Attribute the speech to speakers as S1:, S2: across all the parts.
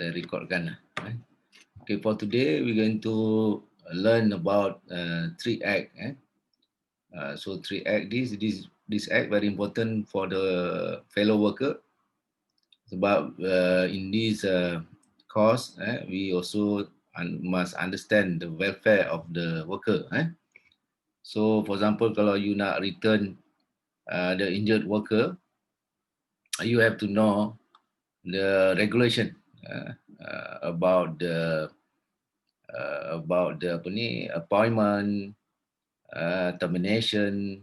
S1: kita recordkan. Okay, for today we're going to learn about 3 act. So 3 act, this act very important for the fellow worker sebab in this course we also must understand the welfare of the worker. So for example, kalau you nak return the injured worker, you have to know the regulation about the apa ni appointment, termination,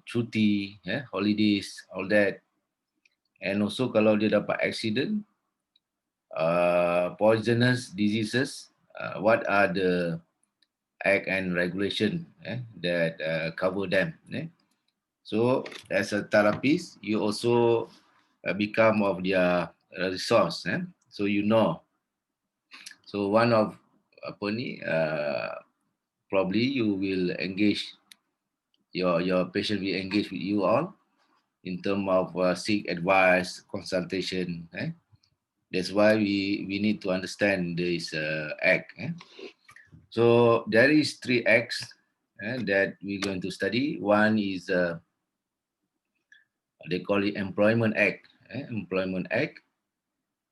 S1: cuti, holidays, all that. And also kalau dia dapat accident, poisonous diseases, what are the act and regulation that cover them. So as a therapist, you also become of their resource. So you know. So one of apa ni probably you will engage your patient will engage with you all in terms of seek advice, consultation. That's why we need to understand this act. So there is 3 acts that we're going to study. One is they call it Employment Act. Employment Act.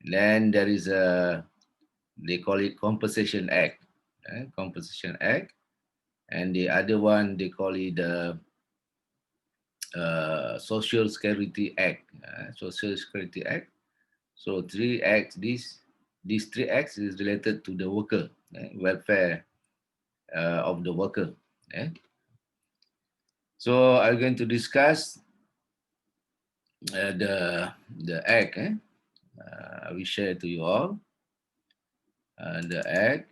S1: Then there is they call it Compensation Act. Compensation Act. And the other one they call it the Social Security Act. Social Security Act. So 3 acts. These 3 acts is related to the worker, welfare of the worker. So I'm going to discuss the act. I will share to you all the act.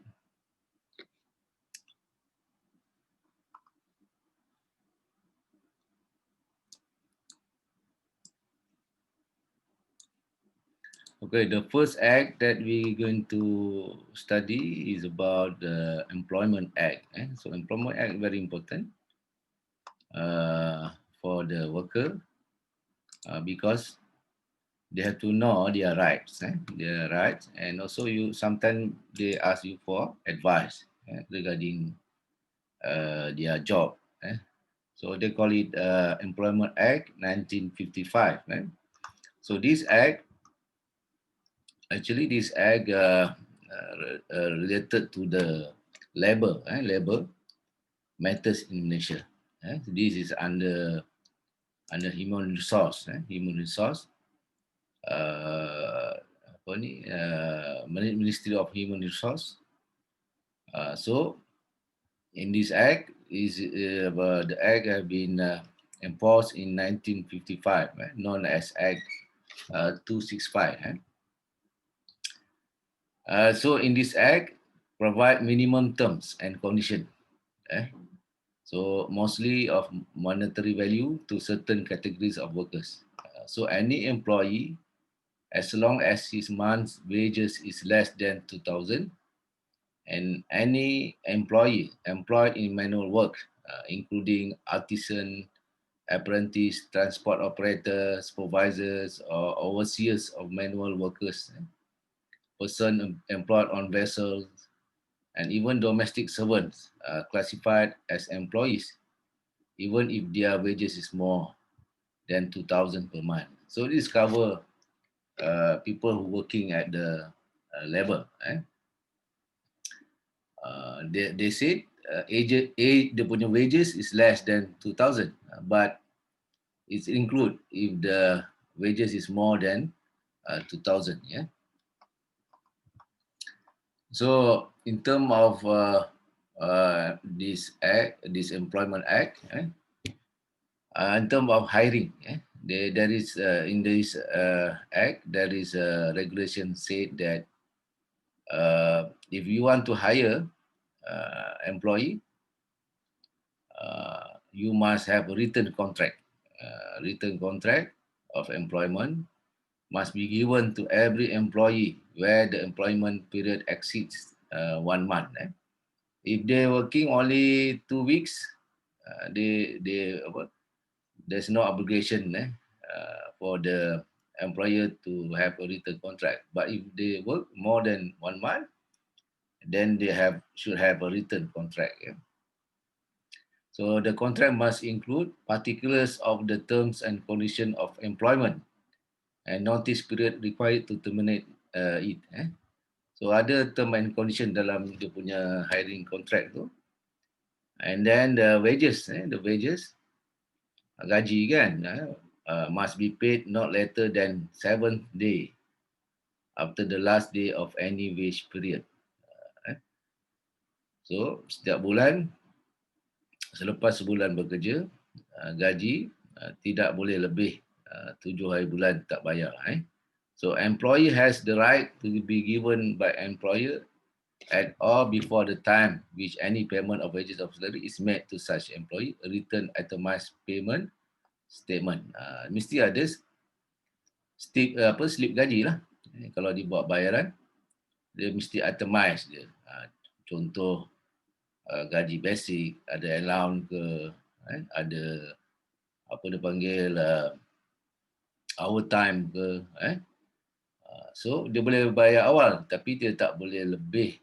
S1: Okay, the first act that we're going to study is about the Employment Act. So Employment Act very important for the worker because they have to know their rights, and also you sometimes they ask you for advice regarding their job. So they call it Employment Act 1955. So this act, actually this act related to the labor matters in Malaysia. So this is under human resource. Human resource. Ministry of Human Resource. So in this act is the act have been enforced in 1955, known as Act 265. So in this act, provide minimum terms and condition. So mostly of monetary value to certain categories of workers. So any employee, as long as his month's wages is less than 2,000, and any employee employed in manual work, including artisan, apprentice, transport operator, supervisors, or overseers of manual workers, person employed on vessels, and even domestic servants classified as employees, even if their wages is more than 2,000 per month. So this cover people who working at the labor. They said the punya wages is less than 2,000, but it's include if the wages is more than 2,000. Yeah. So in terms of this act, this Employment Act, in terms of hiring, there is in this act there is a regulation said that if you want to hire employee, you must have a written contract. Written contract of employment must be given to every employee where the employment period exceeds 1 month. If they're working only 2 weeks, there's no obligation for the employer to have a written contract. But if they work more than 1 month, then they should have a written contract. Yeah? So the contract must include particulars of the terms and condition of employment and notice period required to terminate it. So ada term and condition dalam dia punya hiring contract tu. And then the wages, gaji kan, must be paid not later than 7th day after the last day of any wage period. So setiap bulan, selepas sebulan bekerja, gaji tidak boleh lebih 7 hari bulan tak bayar. So employee has the right to be given by employer at or before the time which any payment of wages of salary is made to such employee, a written itemized payment statement. Mesti ada slip gaji lah. Kalau dibuat bayaran, dia mesti itemized dia. Contoh gaji basic, ada allowance ke, ada apa dia panggil overtime ke. So dia boleh bayar awal tapi dia tak boleh lebih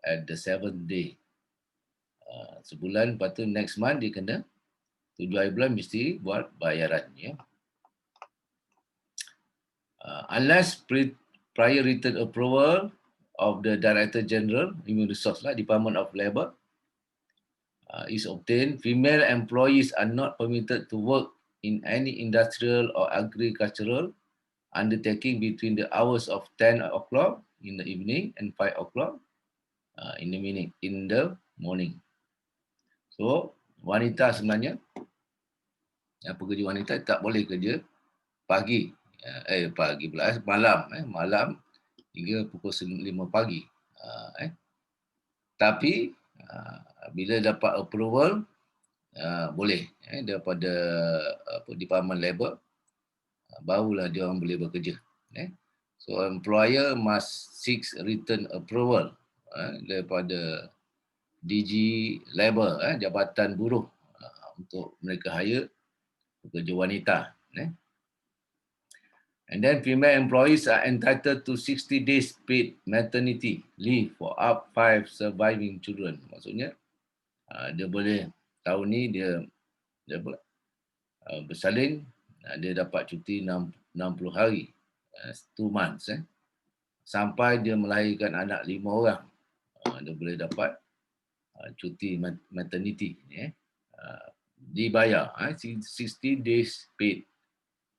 S1: at the 7th day. Sebulan, lepas tu next month dia kena 7 hari bulan mesti buat bayaran. Unless prior written approval of the Director General Human Resource Department of Labour is obtained, female employees are not permitted to work in any industrial or agricultural undertaking between the hours of 10 o'clock in the evening and 5 o'clock in the morning. So, wanita sebenarnya, pekerja wanita tak boleh kerja pagi, malam hingga pukul 5 pagi. Tapi, bila dapat approval, boleh daripada Department Labour, barulah dia orang boleh bekerja. So employer must seek written approval daripada DG Labour, Jabatan Buruh, untuk mereka hire pekerja wanita. And then female employees are entitled to 60 days paid maternity leave for up 5 surviving children. Maksudnya dia boleh tahun ni dia bersalin, dia dapat cuti 60 hari, 2 months, sampai dia melahirkan anak 5 orang, dia boleh dapat cuti maternity, dibayar 60 days paid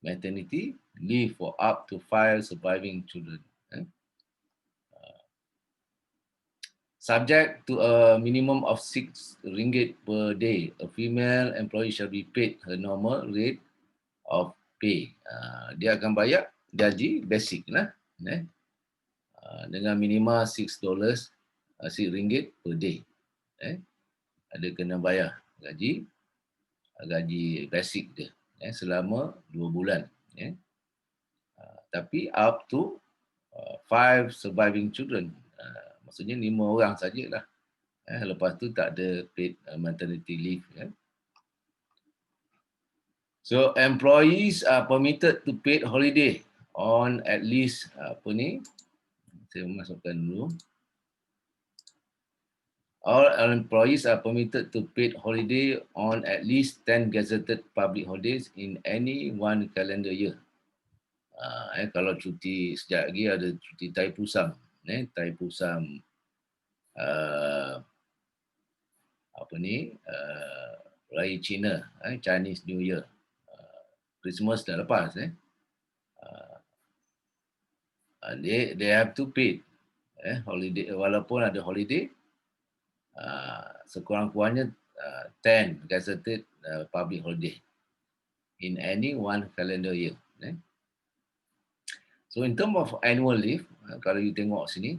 S1: maternity leave for up to 5 surviving children. Subject to a minimum of RM6 per day, a female employee shall be paid her normal rate of pay. Dia akan bayar gaji basic lah, dengan minima RM6 per day. Ada kena bayar gaji basic dia selama 2 bulan. Tapi up to 5 surviving children. Maksudnya 5 orang sajalah. Lepas tu tak ada paid maternity leave. So employees are permitted to paid holiday on at least saya masukkan dulu. All employees are permitted to paid holiday on at least 10 gazetted public holidays in any one calendar year. Kalau cuti, sekejap lagi ada cuti Taipusam. Taipusam Raya Cina, Chinese New Year, Christmas dah lepas. They have to pay holiday, walaupun ada holiday, sekurang-kurangnya 10 gazetted public holiday in any one calendar year. So in term of annual leave, kalau you tengok sini,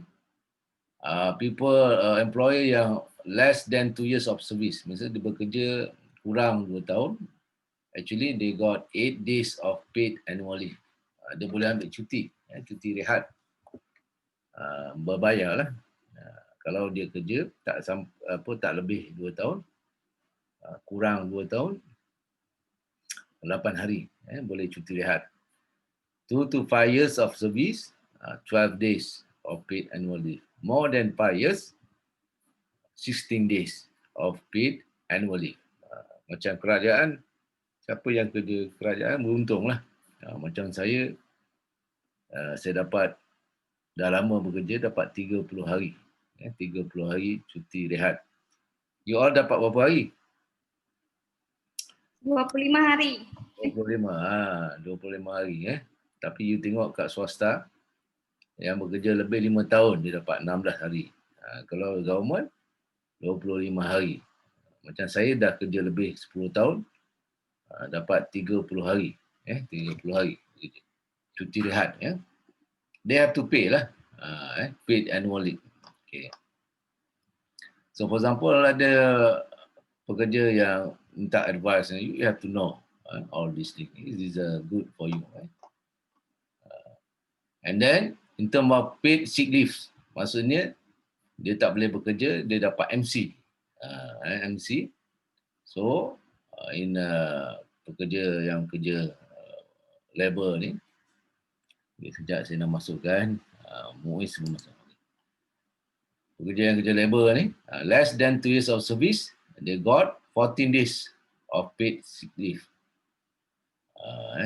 S1: employer yang less than 2 years of service, misalnya dia bekerja kurang 2 tahun, actually they got 8 days of paid annual leave. Dia boleh ambil cuti rehat, berbayar lah. Kalau dia kerja tak lebih 2 tahun, kurang 2 tahun, 8 hari boleh cuti rehat. 2 to 5 years of service, 12 days of paid annual leave. More than 5 years, 16 days of paid annual leave. Macam kerajaan, siapa yang kerja kerajaan beruntung lah. Macam saya dapat, dah lama bekerja, dapat 30 hari. 30 hari cuti rehat. You all dapat berapa hari?
S2: 25 hari.
S1: 25 hari. Tapi you tengok kat swasta, yang bekerja lebih 5 tahun, dia dapat 16 hari. Kalau government, 25 hari. Macam saya dah kerja lebih 10 tahun, dapat 30 hari. 30 hari cuti rehat. They have to pay lah. Paid annual leave. Okay. So for example, ada pekerja yang minta advice, you have to know all these things. This is good for you. And then, in terms of paid sick leave, maksudnya dia tak boleh bekerja, dia dapat MC. MC. So, in pekerja yang kerja labor ni, sekejap saya nak masukkan, Muiz sebelum masuk. Pekerja yang kerja labor ni, less than 2 years of service, they got 14 days of paid sick leave.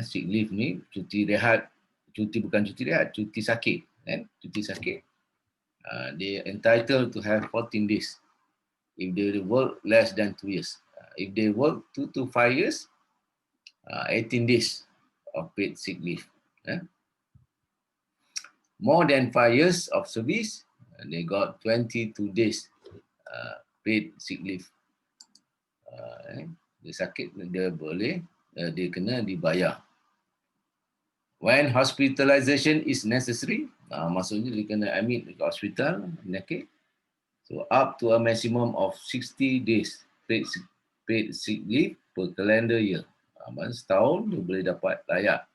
S1: Sick leave ni, cuti rehat, bukan cuti rehat, cuti sakit. Cuti sakit. They entitled to have 14 days if they work less than 2 years. If they work 2 to 5 years, 18 days of paid sick leave. More than 5 years of service, they got 22 days paid sick leave. Dia sakit, dia boleh, dia kena dibayar. When hospitalization is necessary, maksudnya dia kena admit ke hospital, penyakit. So up to a maximum of 60 days paid sick leave per calendar year. Setahun dia boleh dapat layak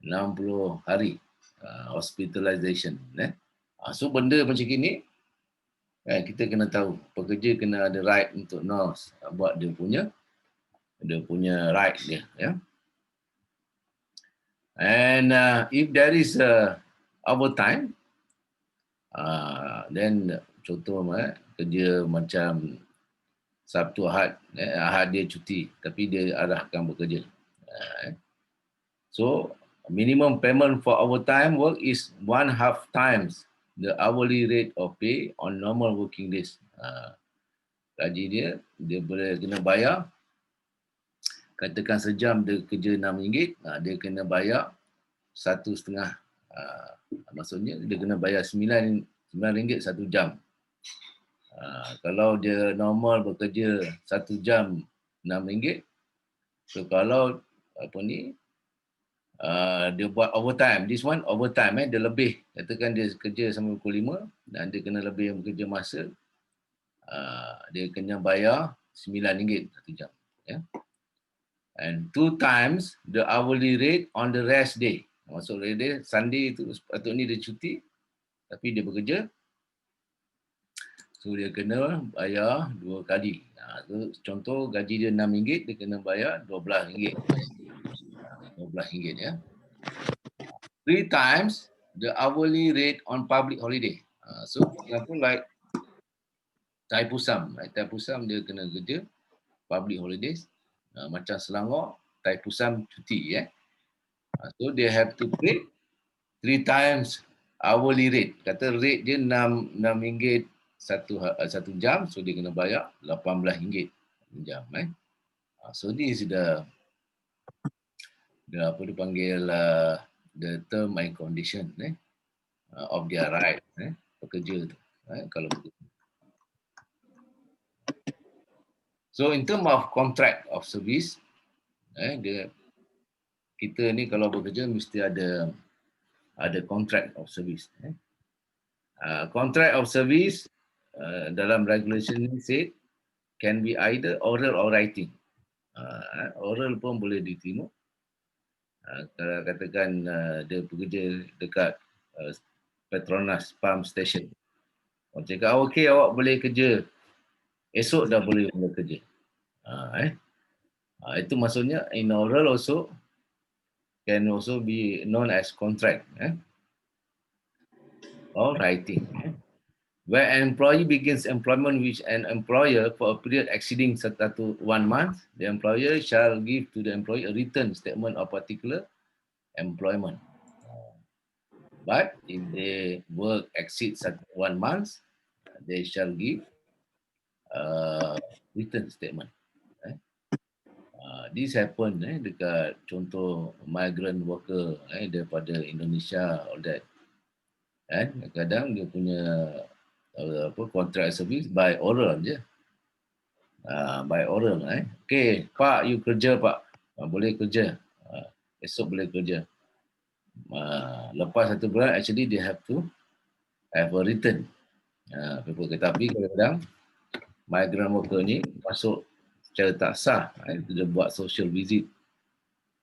S1: 60 hari hospitalization. So benda macam gini, kita kena tahu. Pekerja kena ada right untuk nurse buat dia punya right dia. And if there is overtime, then contoh kerja macam Sabtu Ahad, Ahad dia cuti, tapi dia arahkan bekerja. So minimum payment for overtime work is 1/2 times the hourly rate of pay on normal working days. Gaji dia boleh kena bayar. Katakan sejam dia kerja RM6, dia kena bayar 1,5. Maksudnya dia kena bayar RM9 1 jam. Kalau dia normal bekerja 1 jam RM6, so kalau dia buat overtime, this one overtime, dia lebih, katakan dia kerja sampai pukul 5 dan dia kena lebih bekerja masa, dia kena bayar RM9 1 jam. And 2 times the hourly rate on the rest day. Maksudnya dia Sunday itu sepatutnya dia cuti, tapi dia bekerja, so dia kena bayar 2 kali. Contoh gaji dia RM6, dia kena bayar RM12. RM12 3 times the hourly rate on public holiday. So for example like Thaipusam. Thaipusam dia kena kerja public holidays. Macam Selangor, Thaipusam cuti. So they have to pay 3 times hourly rate. Kata rate dia RM6 satu jam, so dia kena bayar RM18 jam. So this is the apa dia panggil the term and condition of their right, pekerja tu. Kalau begitu. So in term of contract of service, kita ni kalau bekerja mesti ada contract of service. Contract of service dalam regulation ni said can be either oral or writing. Oral pun boleh diterima. Kalau katakan dia bekerja dekat Petronas Pump Station. Orang cakap, okey awak boleh kerja. Esok dah boleh mula kerja. Itu maksudnya in oral also can also be known as contract or writing. Where an employee begins employment with an employer for a period exceeding 1 month, the employer shall give to the employee a written statement of particular employment. But if they work exceeds 1 month, they shall give a written statement. This happen dekat contoh migrant worker daripada Indonesia, all that. Kadang dia punya contract service by oral je. By oral. Okay, Pak, you kerja Pak. Boleh kerja. Esok boleh kerja. Lepas 1 bulan, actually they have to have a written paper. Tetapi kadang-kadang migrant worker ni masuk secara tak sah. Dia buat social visit.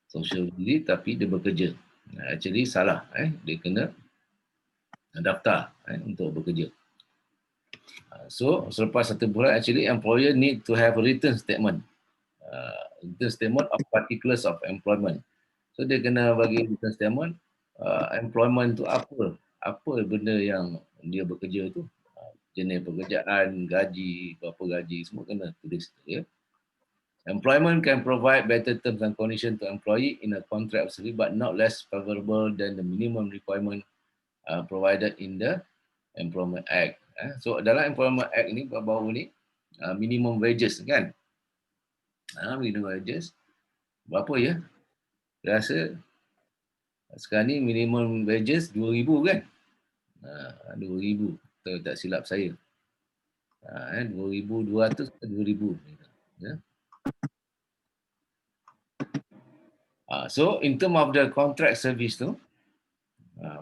S1: Social visit tapi dia bekerja. Actually salah. Dia kena daftar untuk bekerja. So selepas 1 bulan, actually employer need to have a written statement. Written statement of particulars of employment. So dia kena bagi written statement employment tu apa benda yang dia bekerja tu, jenis pekerjaan, gaji, berapa gaji, semua kena tulis. Employment can provide better terms and conditions to employee in a contract of service but not less favorable than the minimum requirement provided in the Employment Act. So dalam Employment Act ni baru ni minimum wages kan. Minimum wages berapa ya? Saya rasa sekarang ni minimum wages 2,000 kan? 2,000 tak silap saya. 2,200 ke 2,000. Ya. So in term of the contract service tu,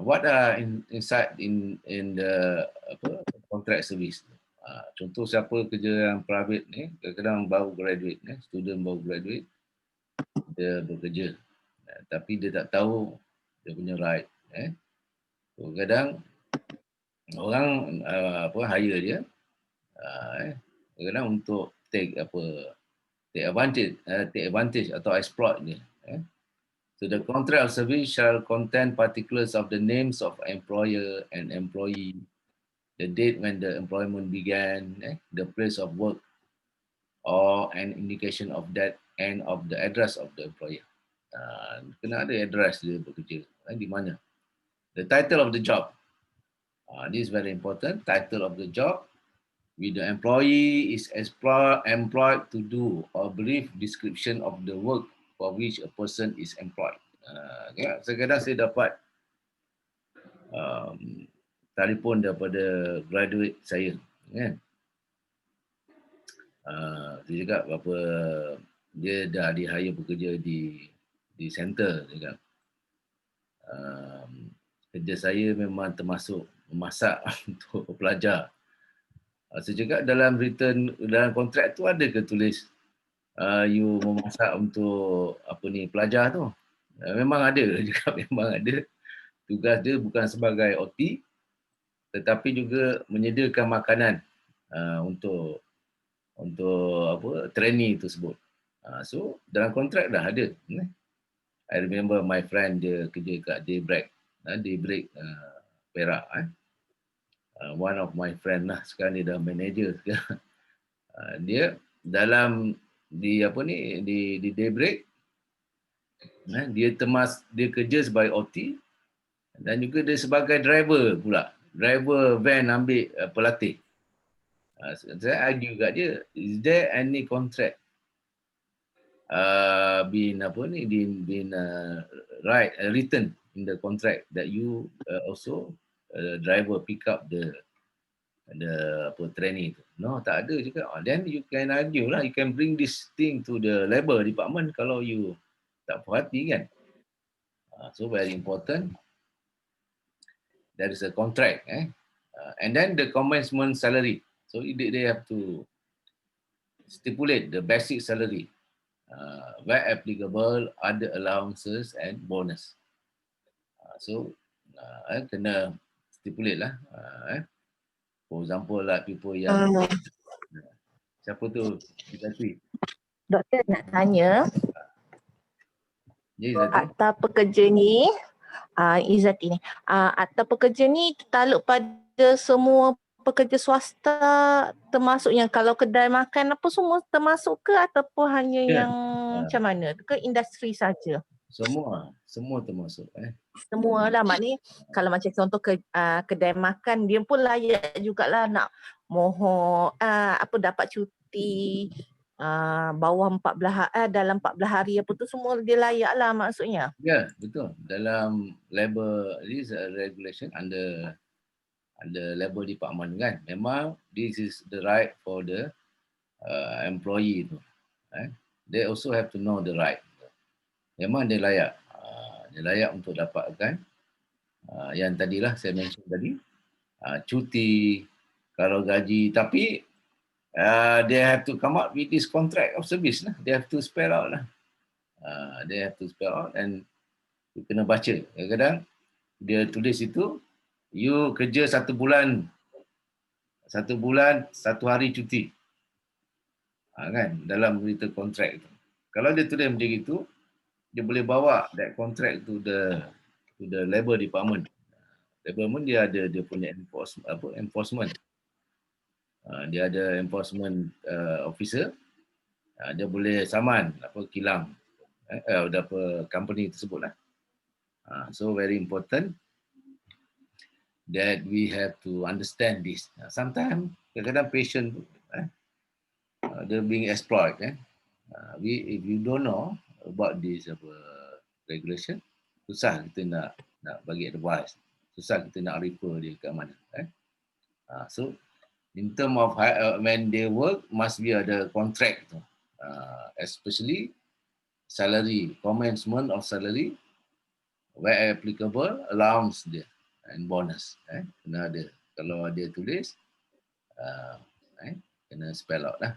S1: what are inside in the contract service? Contoh siapa kerja yang private ni, kadang-kadang baru graduate, student baru graduate, dia bekerja, tapi dia tak tahu dia punya right. So, kadang orang hire dia, kadang untuk take advantage atau exploit dia. So the contract of service shall contain particulars of the names of employer and employee, the date when the employment began, the place of work, or an indication of that and of the address of the employer. Kena ada address dia bekerja, di mana. The title of the job. This is very important. Title of the job. With the employee is employed to do or brief description of the work for which a person is employed. Kadang-kadang saya dapat telefon daripada graduate saya, kan? Dia cakap apa, dia dah di-hire bekerja di center, dia cakap. Kerja saya memang termasuk memasak untuk pelajar. Saya cakap dalam kontrak tu ada ke tulis you memasak untuk pelajar tu? Memang ada, juga memang ada. Tugas dia bukan sebagai OT, tetapi juga menyediakan makanan untuk trainee tersebut. So dalam kontrak dah ada. I remember my friend dia kerja kat Daybreak Perak. One of my friend lah, sekarang dia dah manager sekarang. Dia dalam di Daybreak, dia kerja sebagai OT dan juga dia sebagai driver pula, driver van ambil pelatih. Saya argue kat dia, is there any contract written in the contract that you also driver pick up the trainee tu? No, tak ada juga. Then you can argue lah, you can bring this thing to the labor department kalau you tak puas hati kan. So very important. There is a contract, and then the commencement salary. So they have to stipulate the basic salary, where applicable, other allowances and bonus. So kena stipulate lah. For example lah, people yang siapa tu kita tweet.
S2: Doktor nak tanya,
S1: Ya, Izzati.
S2: Akta pekerja ni, Izzati ni, akta pekerja ni tertaluk pada semua pekerja swasta, termasuk yang kalau kedai makan apa semua termasuk ke ataupun hanya
S1: Ya.
S2: yang macam mana? Ke industri saja?
S1: Semua termasuk.
S2: Semua lah, maknanya kalau macam contoh kedai makan, dia pun layak jugalah nak mohon dapat cuti bawah 14 dalam 14 hari apa tu, semua dia layak lah maksudnya.
S1: Ya, betul. Dalam labor this regulation under labor department kan, memang this is the right for the employee tu. They also have to know the right. Memang dia layak. Dia layak untuk dapatkan yang tadilah saya mention tadi, cuti, kalau gaji, tapi they have to come up with this contract of service lah. They have to spell out lah. They have to spell out and kena baca. Kadang-kadang dia tulis itu, you kerja 1 bulan, 1 hari cuti. Kan, dalam berita kontrak itu. Kalau dia tulis macam itu, dia boleh bawa that contract to the labor department. Department dia ada dia punya enforcement. Dia ada enforcement officer. Dia boleh saman kilang company tersebut lah. So very important that we have to understand this. Sometimes kadang-kadang patient they're being exploited. If you don't know about this regulation, susah kita nak bagi advice, susah kita nak refer dia ke mana. So in term of when they work, must be ada contract tu, especially salary, commencement of salary, where applicable, allowance dia and bonus. Kena ada. Kalau dia tulis, kena spell out lah.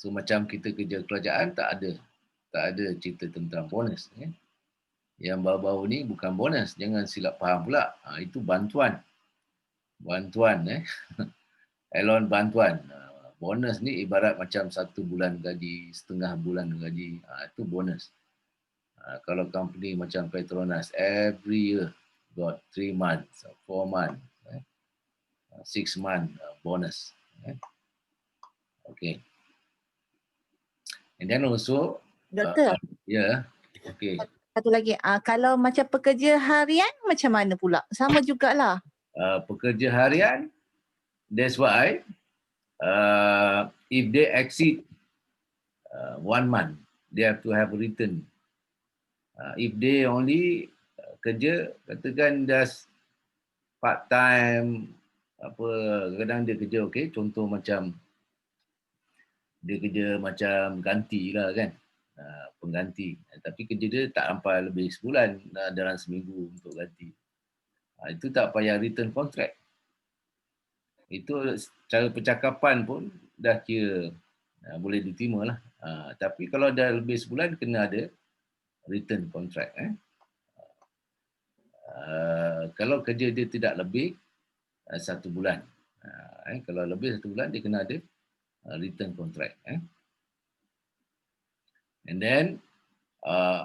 S1: So macam kita kerja kerajaan tak ada cerita tentang bonus. Yang baru-baru ni bukan bonus, jangan silap faham pula. Itu bantuan. Elon bantuan. Bonus ni ibarat macam 1 bulan gaji, setengah bulan gaji. Itu bonus. Kalau company macam Petronas, every year got 3 months, 4 months, 6 months bonus. Okay. And then also,
S2: Doktor,
S1: okay.
S2: satu lagi, kalau macam pekerja harian macam mana pula? Sama jugalah.
S1: Pekerja harian, that's why if they exceed 1 month, they have to have a return. If they only kerja, katakan just part time, kadang dia kerja contoh macam dia kerja macam ganti lah kan, pengganti, tapi kerja dia tak sampai lebih sebulan, dalam seminggu untuk ganti. Itu tak payah return contract. Itu cara percakapan pun dah kira boleh diterima lah. Tapi kalau dah lebih sebulan, kena ada return contract. Kalau kerja dia tidak lebih 1 bulan. Kalau lebih 1 bulan, dia kena ada return contract. And then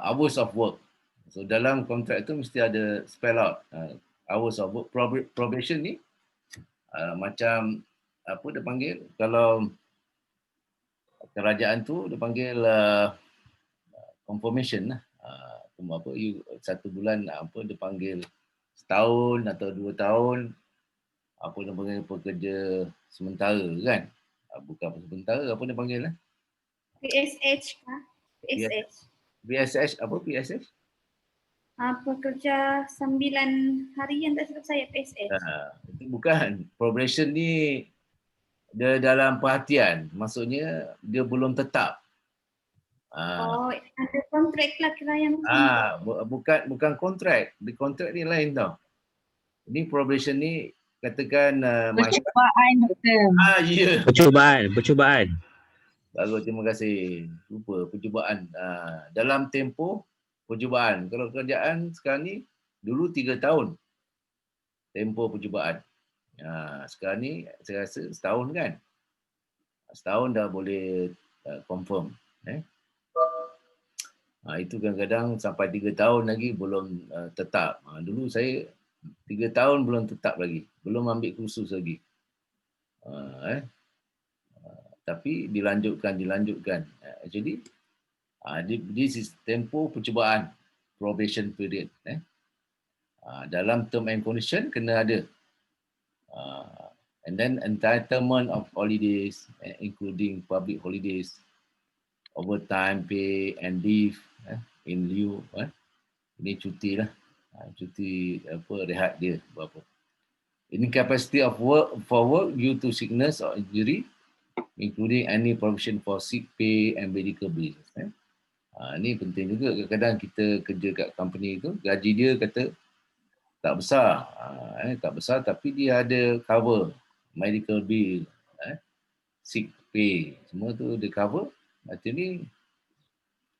S1: hours of work. So dalam kontrak itu mesti ada spell out hours of work. Probation ni macam apa dia panggil, kalau kerajaan tu dia panggil confirmation lah. 1 bulan dia panggil setahun atau 2 tahun, dia panggil pekerja sementara kan. Bukan sementara, dia panggil lah.
S3: PSH kah? PSH.
S1: PSH apa PSH?
S3: Pekerja 9 harian tak silap saya, PSH.
S1: Itu bukan. Probation ni dia dalam perhatian. Maksudnya dia belum tetap.
S3: Ada kontrak lah kerajaan.
S1: Bukan kontrak. Di kontrak ni lain tau. Ini probation ni katakan
S4: percubaan, doktor.
S1: Ya.
S4: Percubaan.
S1: Bagus, terima kasih. Lupa percubaan. Dalam tempoh percubaan. Kalau kerajaan sekarang ni, dulu 3 tahun tempoh percubaan. Sekarang ni saya rasa setahun kan. Setahun dah boleh confirm. Itu kadang-kadang sampai 3 tahun lagi belum tetap. Dulu saya 3 tahun belum tetap lagi, belum ambil kursus lagi. Tapi dilanjutkan. Jadi this is tempoh percubaan, probation period. Dalam term and condition kena ada. And then entitlement of holidays, including public holidays, overtime pay and leave in lieu. Ini cuti lah. Cuti rehat dia berapa. Incapacity of work for work due to sickness or injury, including any provision for sick pay and medical bills. Ini penting juga. Kadang-kadang kita kerja kat company tu, gaji dia kata tak besar tapi dia ada cover medical bill, sick pay, semua tu dia cover. Actually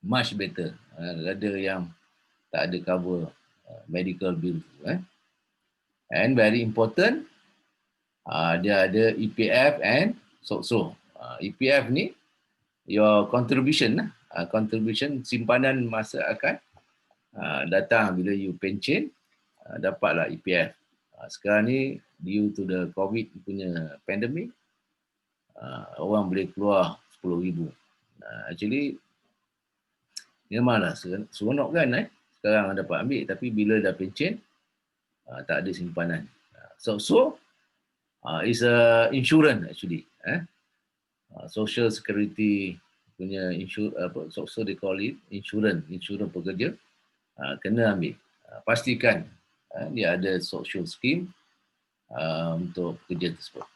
S1: much better. Ada yang tak ada cover medical bill tu. And very important, dia ada EPF and SOCSO. EPF ni your contribution lah. Contribution simpanan masa akan datang bila you pencen, dapatlah EPF. Sekarang ni due to the COVID punya pandemic, orang boleh keluar 10,000. Actually memanglah seronok kan sekarang dapat ambil, tapi bila dah pencen tak ada simpanan. So is a insurance actually. Social security punya so they call it insurance pekerja, kena ambil. Pastikan dia ada social scheme untuk pekerja tersebut.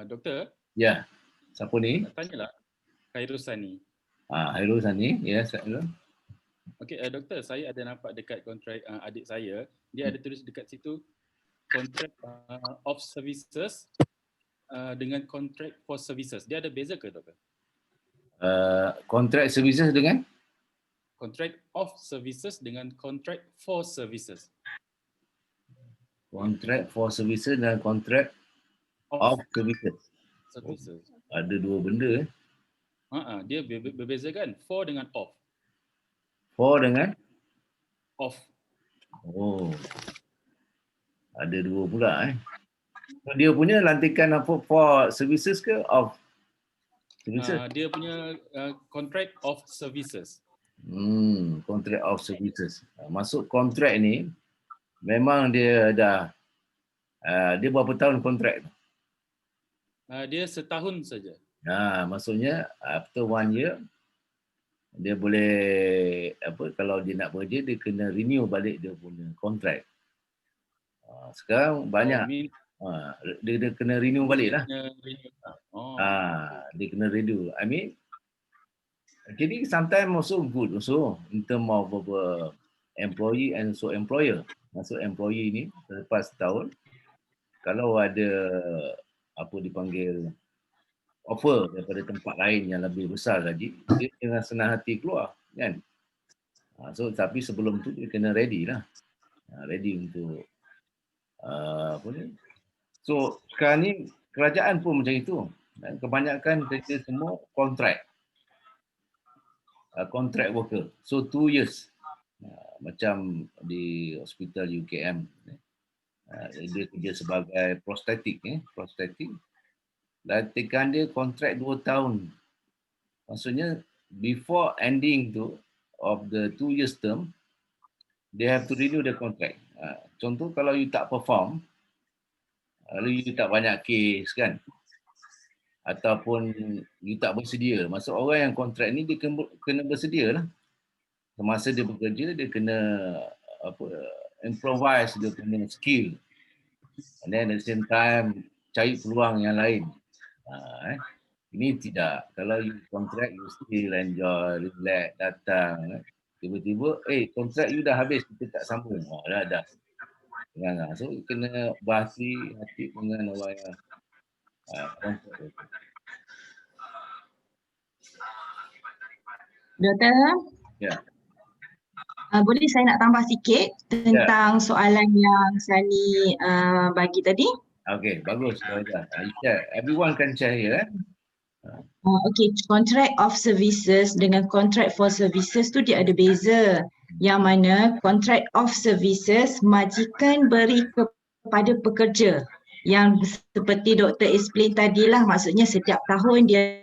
S5: Doktor?
S1: Ya. Siapa ni?
S5: Nak tanyalah. Khairul Sani.
S1: Khairul Sani. Ya, saya.
S5: Okey, doktor, saya ada nampak dekat kontrak adik saya, dia ada tulis dekat situ contract of services dengan contract for services. Dia ada beza ke, doktor?
S1: Contract services dengan?
S5: Contract of services dengan contract for services.
S1: Contract for services dan contract of services. Ada dua benda.
S5: Dia berbeza kan? For dengan off.
S1: For dengan?
S5: Off.
S1: Oh. Ada dua pula So, dia punya lantikan apa, for services ke off services?
S5: Dia punya contract of services.
S1: Contract of services. Masuk kontrak ni memang dia dah dia berapa tahun kontrak?
S5: Dia setahun saja.
S1: Maksudnya after 1 year dia boleh kalau dia nak bekerja dia kena renew balik dia punya kontrak. Sekarang banyak dia kena renew balik lah. Dia kena renew. I mean jadi sometimes also good also in term of employee and so employer. Masuk employee ni selepas setahun kalau ada apa dipanggil offer daripada tempat lain yang lebih besar lagi, dia dengan senang hati keluar kan. So tapi sebelum tu dia kena ready lah. Ready untuk apa ni. So sekarang ni kerajaan pun macam itu. Kebanyakan kerja semua kontrak. Contract worker. So 2 years. Macam di hospital UKM. Dia kerja sebagai prostetik. Lantikan dia kontrak 2 tahun. Maksudnya before ending tu of the 2 years term, they have to renew the contract. Contoh kalau you tak perform, lalu you tak banyak kes kan, ataupun you tak bersedia. Maksud orang yang kontrak ni dia kena bersedia lah. Semasa dia bekerja dia kena improvise dia punya skill. And then at the same time cari peluang yang lain. Ini tidak. Kalau you kontrak you still enjoy, relax, datang. Tiba-tiba kontrak you dah habis, kita tak sambung. Dah. So kena berhati-hati dengan orang yang kontrak.
S6: Doktor?
S1: Ya.
S6: Boleh saya nak tambah sikit tentang soalan yang Sani bagi tadi?
S1: Okay, bagus. Everyone can share here.
S6: Okay, contract of services dengan contract for services tu dia ada beza. Yang mana contract of services majikan beri kepada pekerja. Yang seperti doktor explain tadilah, maksudnya setiap tahun dia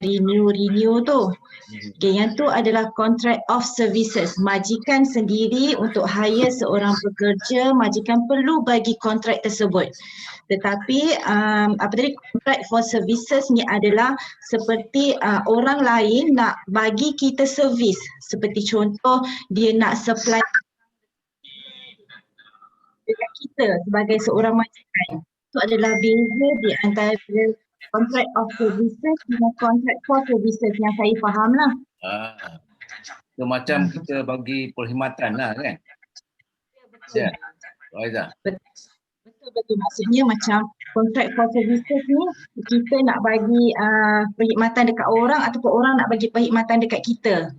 S6: renew tu. Okay, yang tu adalah contract of services. Majikan sendiri untuk hire seorang pekerja, majikan perlu bagi kontrak tersebut. Tetapi contract for services ni adalah seperti orang lain nak bagi kita servis. Seperti contoh dia nak supply dekat kita sebagai seorang majikan. Itu adalah beza di antara contract of services dengan contract for services yang saya faham lah.
S1: So macam kita bagi perkhidmatan lah kan? Ya, Raizah.
S6: Betul. Maksudnya macam contract for services ni kita nak bagi perkhidmatan dekat orang ataupun orang nak bagi perkhidmatan dekat kita.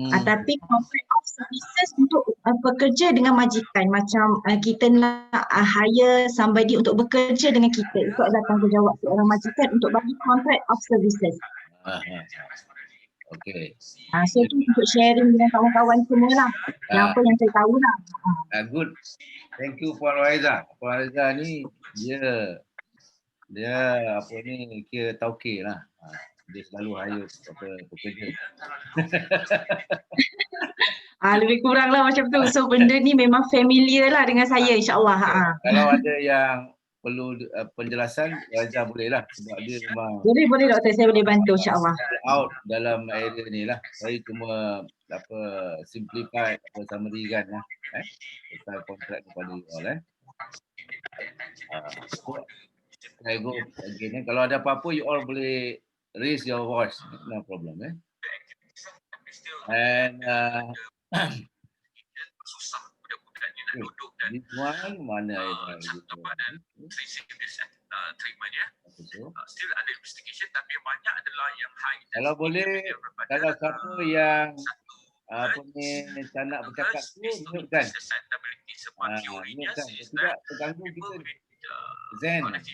S6: Tapi contract of services untuk pekerja dengan majikan, macam kita nak hire somebody untuk bekerja dengan kita, itu adalah tanggungjawab seorang majikan untuk bagi contract of services.
S1: Okay.
S6: So tu untuk sharing dengan kawan-kawan semua lah. Yang apa yang saya tahu lah.
S1: Good. Thank you Puan Raizah. Puan Raizah ni dia apa ni kira tauke lah. Dia selalu hire pekerja.
S6: Lebih kurang lah macam tu. So benda ni memang familiar lah dengan saya, insyaAllah.
S1: Kalau ada yang perlu penjelasan, Raizah boleh lah. Sebab dia memang
S6: Boleh doktor, saya boleh bantu, insyaAllah.
S1: out dalam area ni lah. Saya cuma simplify summary kan lah. Tentang kontrak kepada you all. I go again. Kalau ada apa-apa, you all boleh raise your voice. No problem. And this one mana
S7: still under investigation, tapi banyak adalah yang high.
S1: Kalau boleh, kalau siapa yang apa ni tak nak bercakap tu, mute kan. Mute kan. Tidak terganggu kita. Zen. Boleh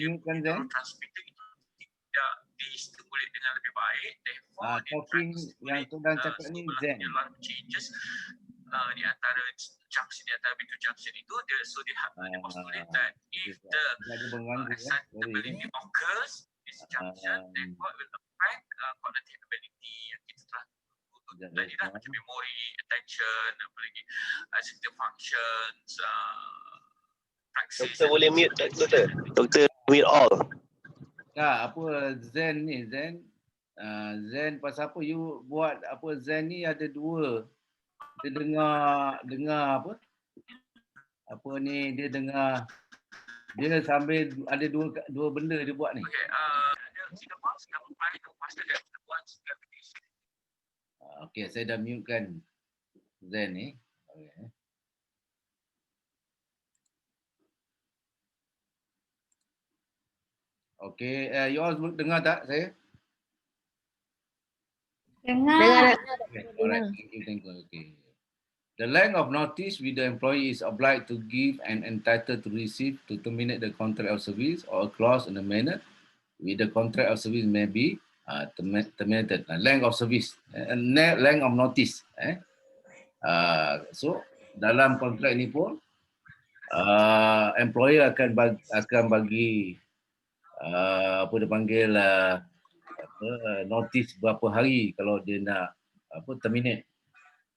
S1: mute kan Zen?
S7: Tidak distimulat dengan lebih baik.
S1: Talking yang sedang cakap ni Zen.
S7: Di antara junction, di antara pintu junction itu, so they have the possibility that if the acceptability occurs this junction, then what will affect cognitive ability yang kita telah tadi dah, macam memory, attention, apa lagi, executive functions, praxis.
S8: Doktor boleh mute, doktor mute all.
S1: Apa Zen ni Zen? Zen pasal apa you buat apa Zen ni ada dua. Dia dengar apa? Apa ni dia dengar dia sambil ada dua benda dia buat ni. Okey, saya dah mute kan Zen ni. Okey, you all dengar tak saya?
S3: Dengar.
S1: Okay, alright, thank you. Okay. The length of notice which the employee is obliged to give and entitled to receive to terminate the contract of service or a clause in the manner which the contract of service may be terminated. Length of service, length of notice. So dalam kontrak ini pun employer akan bagi apa dia panggil notice berapa hari kalau dia nak terminate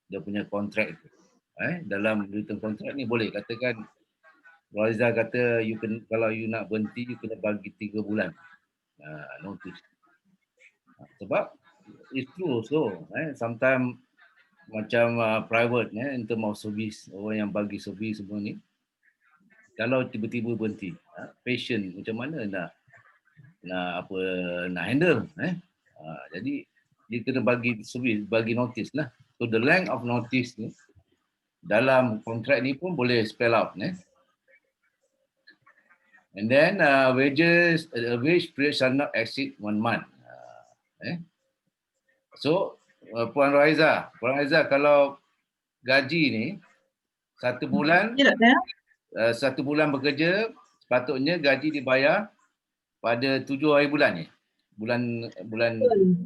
S1: dia punya kontrak itu. Dalam written kontrak ni boleh katakan Raizah kata kalau you nak berhenti you kena bagi 3 bulan notice. Sebab it's true also sometimes macam private in term of service, orang yang bagi servis semua ni kalau tiba-tiba berhenti patient macam mana nak handle jadi dia kena bagi servis, bagi notice lah. So the length of notice ni dalam kontrak ni pun boleh spell out and then wage period shall not exceed 1 month. So Puan Raizah kalau gaji ni 1 bulan 1 bulan bekerja sepatutnya gaji dibayar pada 7 hari bulan ni. Bulan
S6: Betul.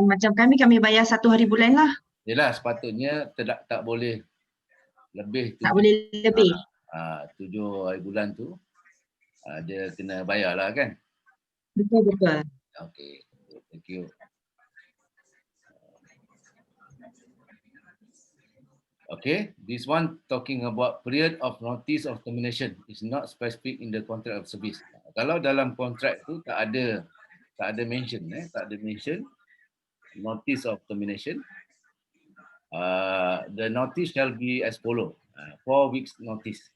S6: Macam kami bayar 1 hari bulan lah.
S1: Yelah, sepatutnya tak boleh lebih
S6: Tak boleh lebih.
S1: 7 hari bulan tu dia kena bayar lah kan.
S6: Betul.
S1: Okay, thank you. Okay, this one talking about period of notice of termination is not specific in the contract of service. Kalau dalam kontrak tu tak ada mention notice of termination. The notice shall be as follow. 4 weeks notice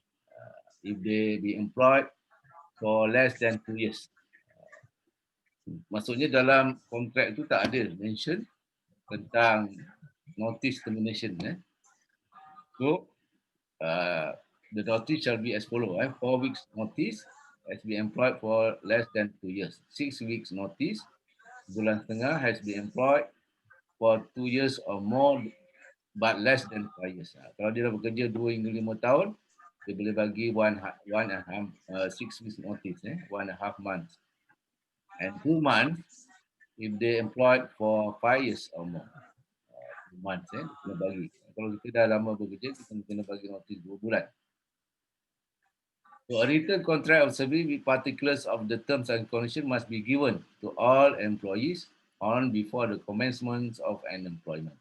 S1: if they be employed for less than 2 years. Maksudnya dalam kontrak itu tak ada mention tentang notice termination. So the notice shall be as follow. 4 weeks notice has been employed for less than 2 years. 6 weeks notice, bulan setengah has been employed for 2 years or more but less than 5 years. Kalau dia dah bekerja 2 hingga 5 tahun, dia boleh bagi 6 weeks notice, 1.5 months. And 2 months if they employed for 5 years or more. 2 months, dia kena bagi. Kalau kita dah lama bekerja, kita kena bagi notice 2 bulan. So a written contract of service with particulars of the terms and conditions must be given to all employees on before the commencement of an employment.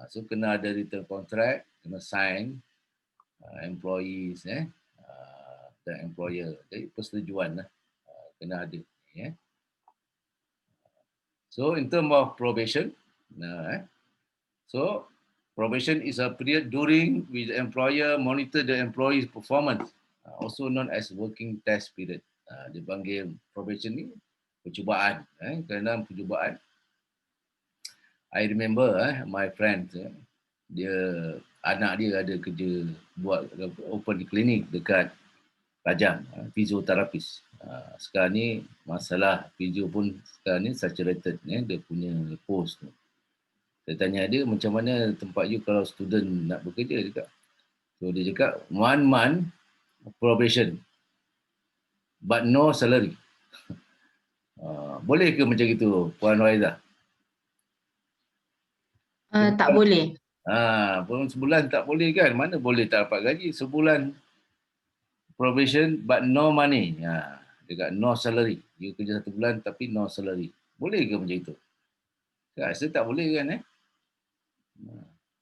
S1: So kena ada written contract, kena sign employees, the employer. Jadi persetujuan lah, kena ada. So in terms of probation, so probation is a period during which the employer monitor the employee's performance, also known as working test period. Dipanggil probation ni percubaan, kerana percubaan. I remember my friend, anak dia ada kerja buat open clinic dekat Rajang, fizioterapis. Sekarang ni masalah fizio pun sekarang ni saturated, dia punya post tu. Saya tanya dia macam mana tempat you kalau student nak bekerja juga. So dia cakap 1 month probation but no salary. Boleh ke macam itu, Puan Waiza?
S6: Tak boleh.
S1: Sebulan tak boleh kan? Mana boleh tak dapat gaji? Sebulan probation but no money. Dekat no salary. You kerja 1 bulan tapi no salary. Boleh ke macam itu? Saya rasa tak boleh kan?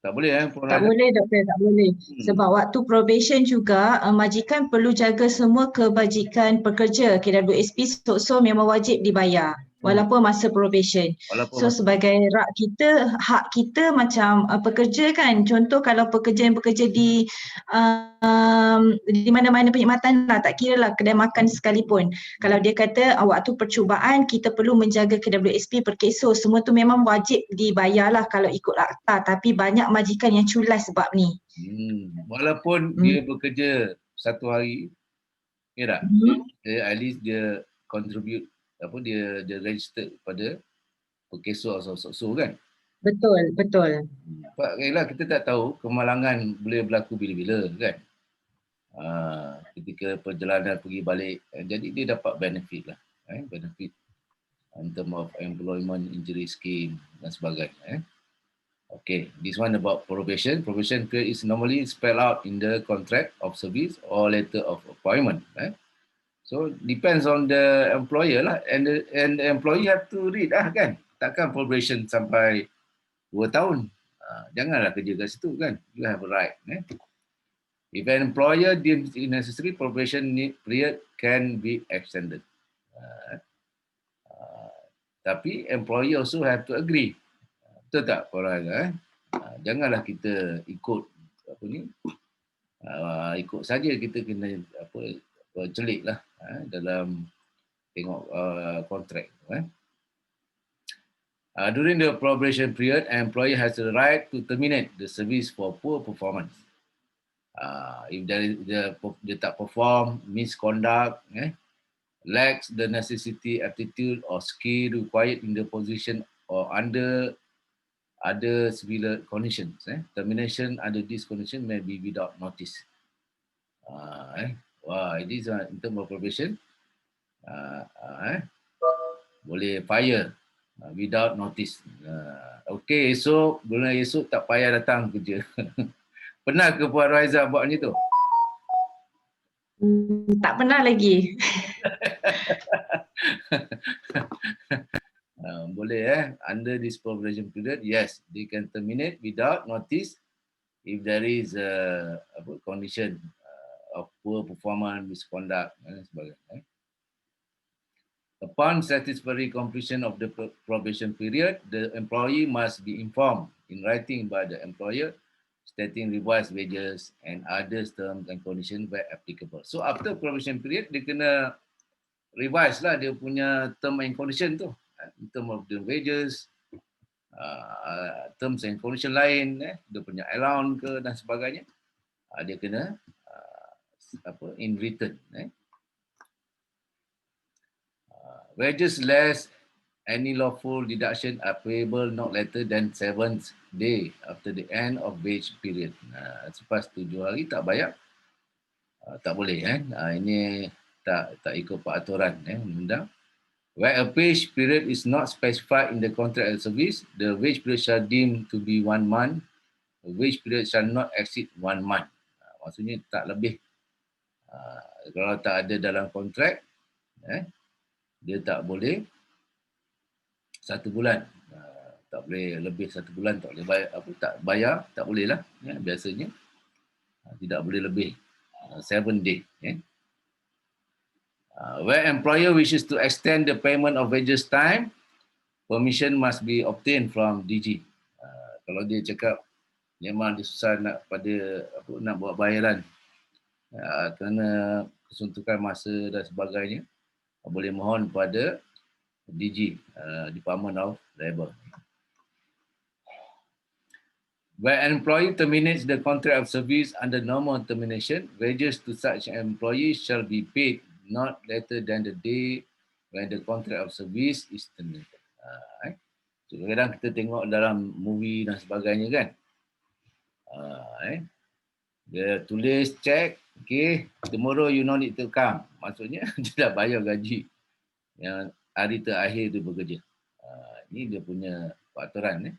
S1: Tak boleh
S6: Tak boleh doktor, tak boleh. Sebab waktu probation juga majikan perlu jaga semua kebajikan pekerja. KWSP so memang wajib dibayar walaupun masa probation. So sebagai hak kita macam pekerja kan, contoh kalau pekerja yang bekerja di mana-mana perkhidmatan lah, tak kira lah kedai makan sekalipun. Kalau dia kata waktu percubaan kita perlu menjaga KWSP per kes, so semua tu memang wajib dibayar lah kalau ikut akta, tapi banyak majikan yang culas sebab ni.
S1: Walaupun dia bekerja 1 hari, ya tak? At least dia contribute, dia register pada perkeso atau kan?
S6: Betul.
S1: Sebab kita tak tahu kemalangan boleh berlaku bila-bila kan? Ketika perjalanan pergi balik, jadi dia dapat benefit lah, benefit in term of employment injury scheme dan sebagainya. Okay, this one about probation. Probation period is normally spelled out in the contract of service or letter of appointment. So depends on the employer lah, and the employee have to read lah kan. Takkan probation sampai 2 tahun. Janganlah kerja kat situ kan. You have a right. If an employer deems it necessary, probation period can be extended. Tapi employer also have to agree. Betul tak korang? Janganlah kita ikut ikut saja, kita kena celik lah dalam tengok kontrak. During the probation period, an employer has the right to terminate the service for poor performance. If dia tak perform, misconduct, lacks the necessity, aptitude or skill required in the position or under other similar conditions. Termination under this condition may be without notice. This in terms of probation. Boleh fire without notice. Okey, esok, bulan esok tak payah datang kerja. Pernah ke Puan Raizah buat macam tu?
S6: Tak pernah lagi.
S1: Boleh under this probation period, yes, they can terminate without notice if there is a condition of poor performance, misconduct dan sebagainya. Upon satisfactory completion of the probation period, the employee must be informed in writing by the employer stating revised wages and other terms and conditions where applicable. So after probation period, dia kena revise lah dia punya term and condition tu. In term of the wages, terms and condition lain, dia punya allowance ke dan sebagainya. Dia kena in written. Wages less any lawful deduction are payable not later than 7th day after the end of wage period. Selepas 7 hari tak bayar, tak boleh. Ini tak ikut peraturan undang. Where a wage period is not specified in the contract of service, the wage period shall deem to be 1 month. The wage period shall not exceed 1 month. Maksudnya tak lebih. Kalau tak ada dalam kontrak, dia tak boleh 1 bulan. Tak boleh lebih 1 bulan, tak boleh bayar, tak boleh lah. Biasanya tidak boleh lebih 7 days. Where employer wishes to extend the payment of wages time, permission must be obtained from DG. Kalau dia cakap memang dia susah nak buat bayaran kerana kesuntukan masa dan sebagainya, boleh mohon pada DG, Department of Labour. Where an employee terminates the contract of service under normal termination, wages to such an employee shall be paid not later than the day when the contract of service is terminated. So, kadang kita tengok dalam movie dan sebagainya kan. Dia tulis check, okay, tomorrow you no need to come. Maksudnya dia dah bayar gaji yang hari terakhir dia bekerja. Ini dia punya peraturan.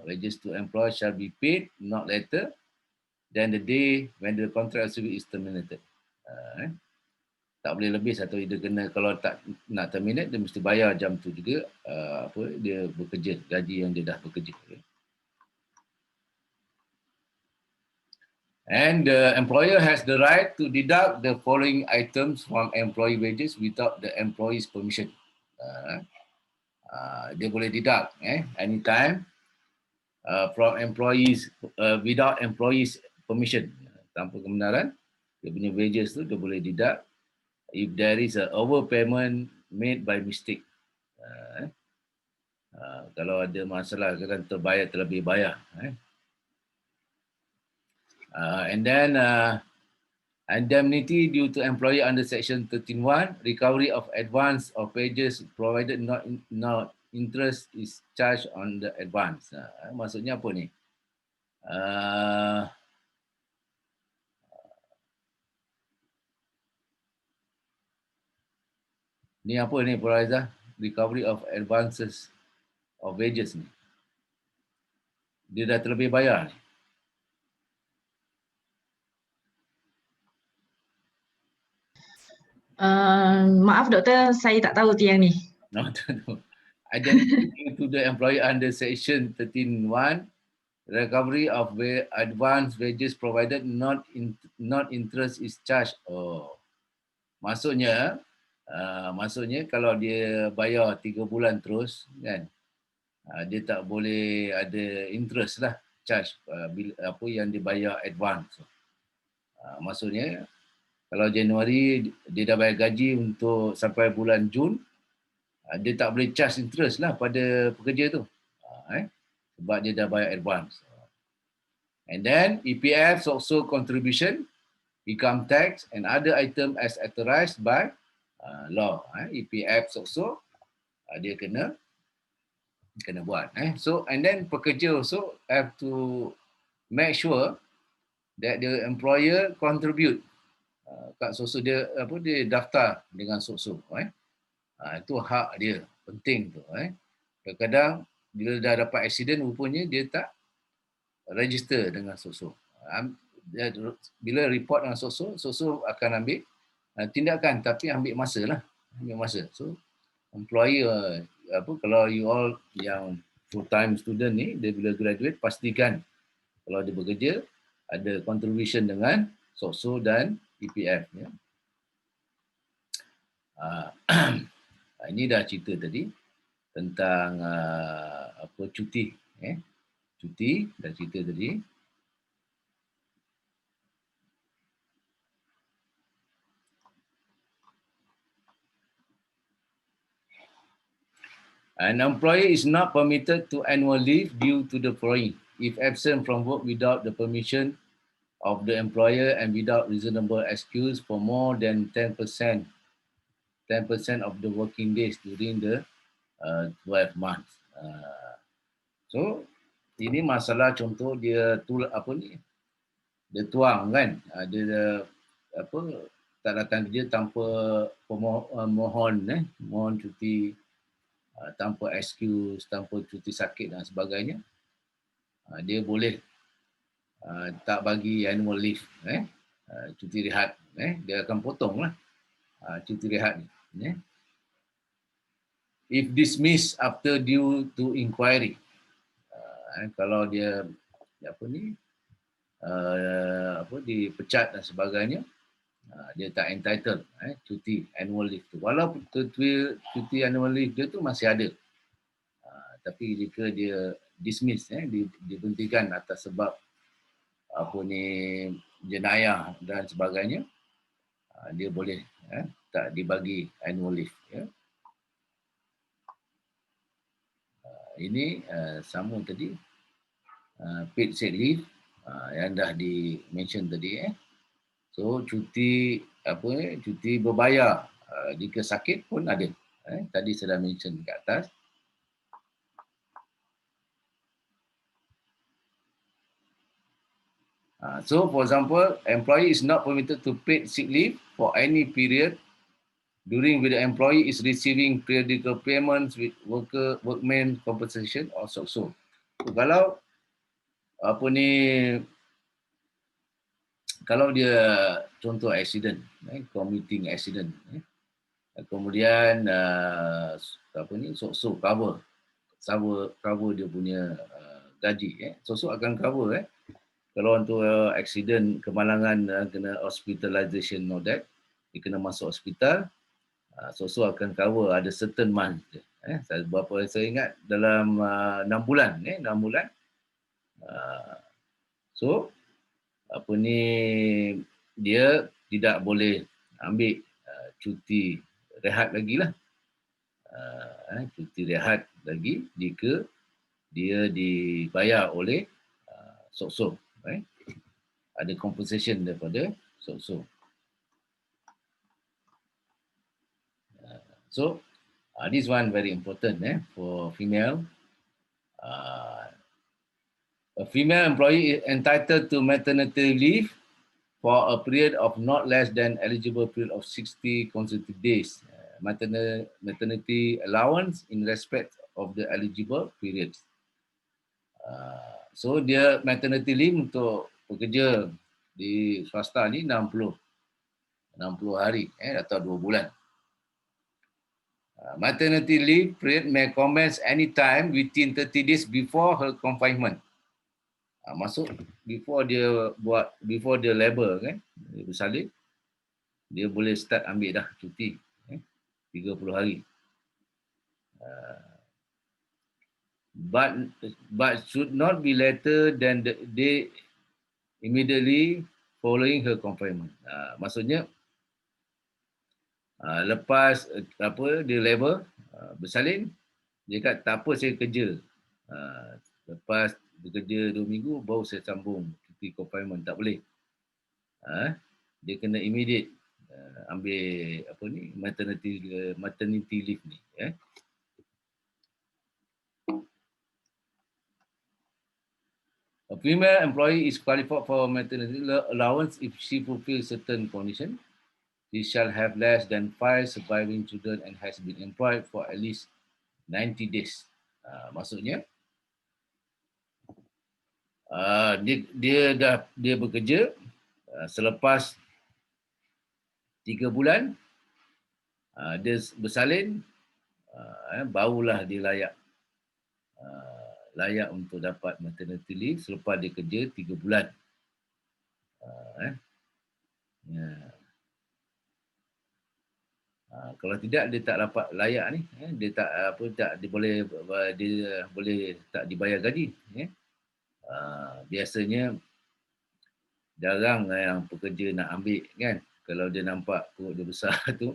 S1: Wages to employee shall be paid not later than the day when the contract of service is terminated. Tak boleh lebih satu, dia kena, kalau tak nak terminate dia mesti bayar jam tu juga dia bekerja, gaji yang dia dah bekerja. And the employer has the right to deduct the following items from employee wages without the employee's permission. Dia boleh deduct anytime from employees without employee's permission. Tanpa kebenaran, dia punya wages tu dia boleh deduct if there is a overpayment made by mistake. Kalau ada masalah, kadang terlebih bayar. And then indemnity due to employee under section 13(1), recovery of advance of wages provided not interest is charged on the advance. Maksudnya apa ni? Ni apa ni, Puan Raizah? Recovery of advances of wages ni. Dia dah terlebih bayar ni.
S6: Maaf doktor, saya tak tahu tu yang ni.
S1: No. Identity to the employee under section 13(1), recovery of advance wages provided not interest is charged. Maksudnya kalau dia bayar 3 bulan terus kan, dia tak boleh ada interest lah, charge apa yang dibayar advance. Maksudnya kalau Januari dia dah bayar gaji untuk sampai bulan Jun, dia tak boleh charge interest lah pada pekerja tu. Sebab dia dah bayar advance. And then EPF also contribution, income tax and other item as authorized by law. EPF also dia kena buat. So and then pekerja also have to make sure that the employer contribute Kad SOSO dia dia daftar dengan SOSO. Itu hak dia, penting tu. Kadang-kadang bila dah dapat accident rupanya dia tak register dengan SOSO. Bila report dengan SOSO, SOSO akan ambil tindakan, tapi ambil masa lah. So employer kalau you all yang full time student ni, dia bila graduate pastikan kalau dia bekerja ada contribution dengan SOSO dan EPF. Ini dah cerita tadi tentang cuti. Cuti dah cerita tadi. An employee is not permitted to annual leave due to the following: if absent from work without the permission of the employer and without reasonable excuse for more than 10% of the working days during the 12 months. So ini masalah contoh dia dia tuang kan, dia tak datang kerja tanpa mohon cuti, tanpa excuse, tanpa cuti sakit dan sebagainya, dia boleh tak bagi annual leave, cuti rehat, dia akan potong lah cuti rehat ni. If dismissed after due to inquiry, kalau dia dipecat dan sebagainya, dia tak entitled cuti annual leave tu. Walaupun cuti annual leave dia tu masih ada, tapi jika dia dismiss, diberhentikan atas sebab jenayah dan sebagainya, dia boleh tak dibagi annual leave. Ini sama tadi paid sick leave yang dah di-mention tadi. So cuti cuti berbayar jika sakit pun ada. Tadi saya dah mention kat atas. So for example, employee is not permitted to paid sick leave for any period during which the employee is receiving periodical payments with workman compensation or SOSO. So, kalau dia contoh accident, commuting accident, kemudian SOSO cover dia punya gaji, SOSO akan cover. Kalau untuk accident, kemalangan, kena hospitalization, all that, dia kena masuk hospital, SOSO akan cover ada certain month. Berapa saya ingat dalam 6 bulan. 6 bulan. So, dia tidak boleh ambil cuti rehat lagi lah. Cuti rehat lagi jika dia dibayar oleh SOSO. Ada compensation daripada SOSO. So, this one very important for female. A female employee is entitled to maternity leave for a period of not less than eligible period of 60 consecutive days. Maternity allowance in respect of the eligible periods. So dia maternity leave untuk pekerja di swasta ni 60 hari atau 2 bulan. Maternity leave period may commence anytime within 30 days before her confinement. Masuk before dia labor kan, dia bersalin, dia boleh start ambil dah cuti 30 hari. But should not be later than the day immediately following her confinement. Maksudnya lepas dia labor, bersalin, dia kata tak apa saya kerja. Lepas bekerja 2 minggu baru saya sambung cuti confinement, tak boleh. Dia kena immediate ambil maternity leave ni. A female employee is qualified for maternity allowance if she fulfills certain conditions. She shall have less than 5 surviving children and has been employed for at least 90 days. Maksudnya, dia bekerja selepas 3 bulan, dia bersalin, barulah dia layak untuk dapat maternity leave selepas dia kerja 3 bulan. Kalau tidak dia tak dapat layak ni, dia boleh tak dibayar gaji. Biasanya jarang yang pekerja nak ambil kan. Kalau dia nampak perut dia besar tu,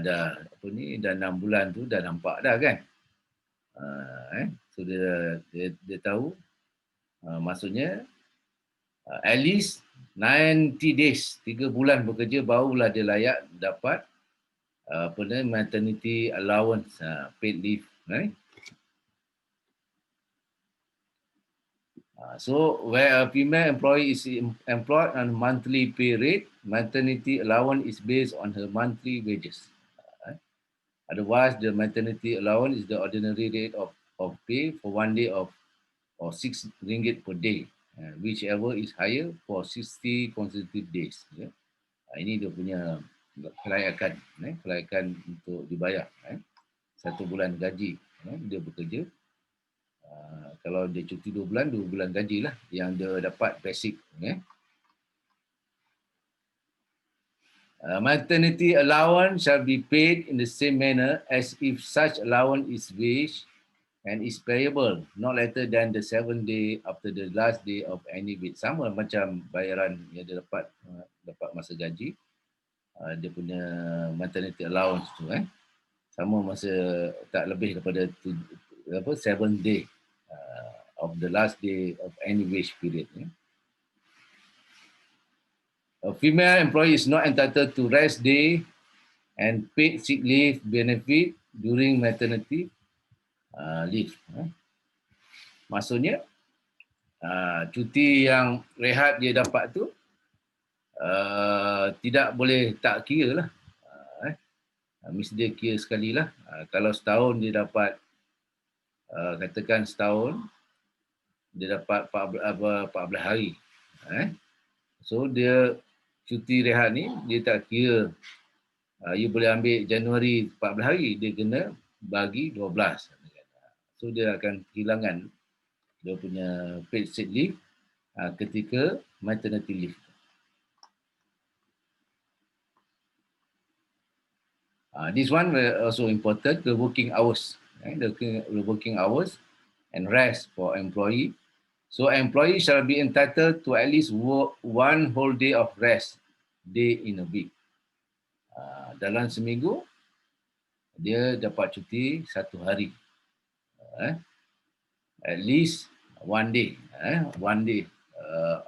S1: dah 6 bulan tu dah nampak dah kan. So dia tahu, maksudnya at least 90 days, 3 bulan bekerja barulah dia layak dapat maternity allowance, paid leave. So where a female employee is employed on a monthly pay rate, maternity allowance is based on her monthly wages. Otherwise, the maternity allowance is the ordinary rate of pay for 1 day or 6 ringgit per day, whichever is higher for 60 consecutive days. Ini dia punya kelayakan untuk dibayar. 1 bulan gaji dia bekerja. Kalau dia cuti 2 bulan gaji lah yang dia dapat basic. Maternity allowance shall be paid in the same manner as if such allowance is wage and is payable not later than the 7th day after the last day of any week. Sama macam bayaran yang dia dapat masa gaji, dia punya maternity allowance tu sama masa tak lebih daripada 7th day of the last day of any wage period. A female employee is not entitled to rest day and paid sick leave benefit during maternity leave. Maksudnya, cuti yang rehat dia dapat tu tidak boleh tak kira lah. Mesti dia kira sekali lah. Kalau setahun dia dapat, katakan setahun, dia dapat 14 hari. So dia cuti rehat ni, dia tak kira you boleh ambil Januari 14 hari, dia kena bagi 12. So dia akan kehilangan dia punya paid sick leave ketika maternity leave. This one also important, the working hours. The working hours and rest for employee. So employee shall be entitled to at least work 1 whole day of rest day in a week. Dalam seminggu, dia dapat cuti 1 hari. At least 1 day. 1 day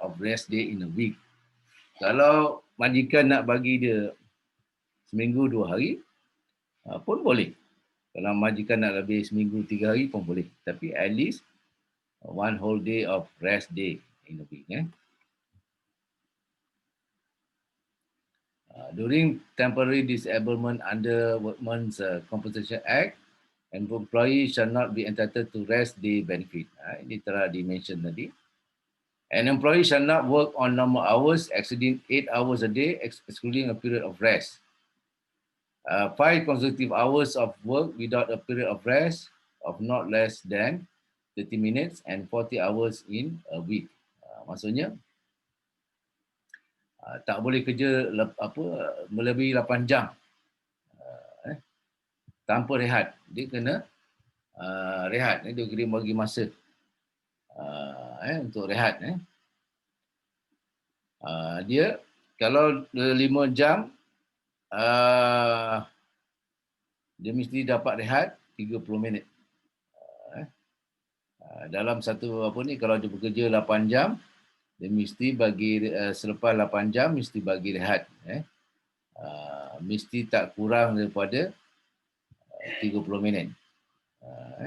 S1: of rest day in a week. Kalau majikan nak bagi dia seminggu 2 hari, pun boleh. Kalau majikan nak lebih seminggu 3 hari pun boleh. Tapi at least 1 whole day of rest day in a week. During temporary disablement under Workmen's Compensation Act, an employee shall not be entitled to rest day benefit. Ini telah di-mention tadi. An employee shall not work on normal hours exceeding 8 hours a day, excluding a period of rest. 5 consecutive hours of work without a period of rest of not less than 30 minutes and 40 hours in a week. Maksudnya tak boleh kerja melebihi 8 jam tanpa rehat. Dia kena rehat. Dia kena bagi masa untuk rehat. Dia kalau 5 jam dia mesti dapat rehat 30 minit. Dalam satu kalau dia bekerja 8 jam, dia mesti bagi selepas 8 jam mesti bagi rehat. Mesti tak kurang daripada 30 minit.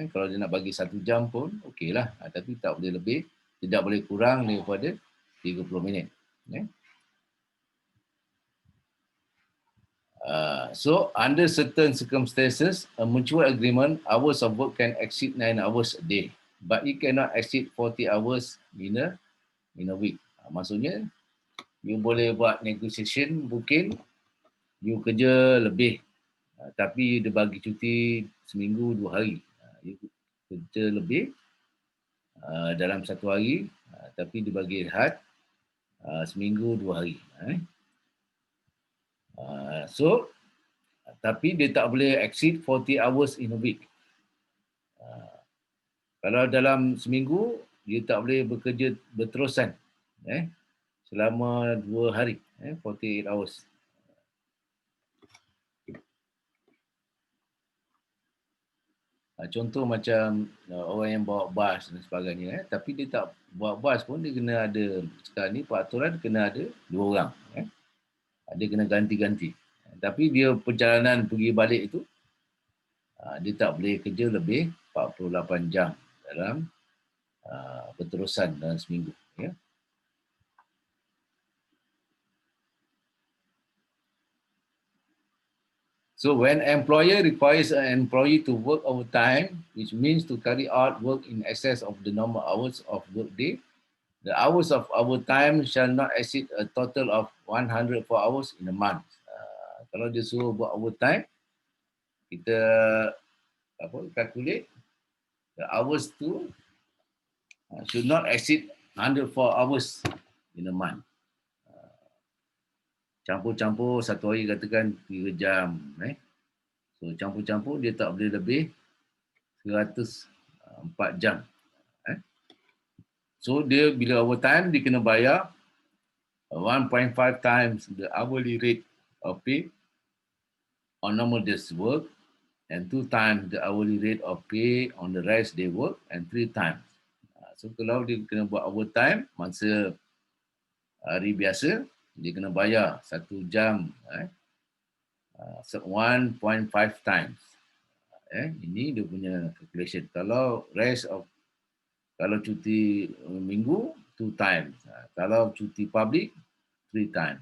S1: Kalau dia nak bagi 1 jam pun okeylah, tapi tak boleh lebih tidak boleh kurang daripada 30 minit. So under certain circumstances, a mutual agreement, hours of work can exceed 9 hours a day, but it cannot exceed 40 hours in a week. Maksudnya, you boleh buat negotiation, mungkin you kerja lebih, tapi dia bagi cuti seminggu 2 hari. You kerja lebih dalam 1 hari, tapi dia bagi rehat seminggu 2 hari. So, tapi dia tak boleh exceed 40 hours in a week. Kalau dalam seminggu, dia tak boleh bekerja berterusan selama 2 hari, 48 hours. Contoh macam orang yang bawa bas dan sebagainya, tapi dia tak bawa bas pun, dia kena ada, sekarang ni peraturan kena ada 2 orang. Dia kena ganti-ganti. Tapi dia perjalanan pergi balik itu, dia tak boleh kerja lebih 48 jam dalam berterusan dalam seminggu. So when employer requires an employee to work overtime, which means to carry out work in excess of the normal hours of workday, the hours of overtime shall not exceed a total of 104 hours in a month. Kalau dia suruh buat overtime, kita calculate the hours tu should not exceed 104 hours in a month. Campur-campur satu hari katakan 3 jam. So campur-campur dia tak boleh lebih 104 jam. So dia bila overtime dia kena bayar 1.5 times the hourly rate of pay on normal days work, and 2 times the hourly rate of pay on the rest day work, and 3 times. So kalau dia kena buat overtime masa hari biasa, dia kena bayar 1 jam 1.5 times. Ini dia punya calculation. Kalau kalau cuti minggu, 2 times. Kalau cuti public, 3 times.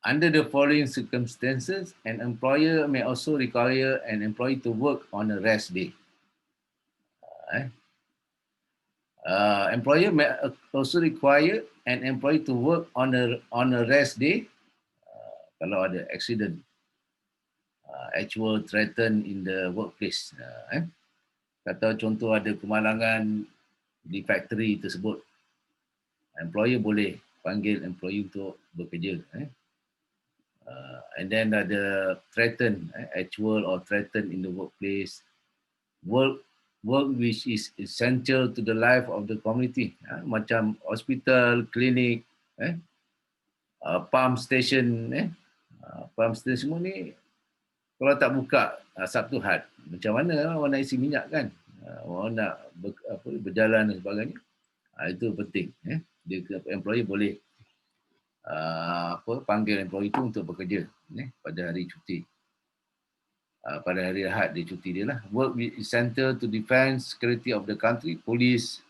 S1: Under the following circumstances, an employer may also require an employee to work on a rest day. Employer may also require an employee to work on a rest day kalau ada accident, actual threaten in the workplace. Kata contoh ada kemalangan di factory tersebut, employer boleh panggil employee untuk bekerja. And then ada threaten, actual or threaten in the workplace, work which is essential to the life of the community, macam hospital, klinik, pump station, pump station semua ni kalau tak buka Sabtu Had, macam mana orang nak isi minyak kan, orang nak berjalan dan sebagainya. Itu penting. Dia employer boleh panggil employee itu untuk bekerja pada hari cuti, pada hari Ahad dia cuti dia lah. Work is essential to defend security of the country, police,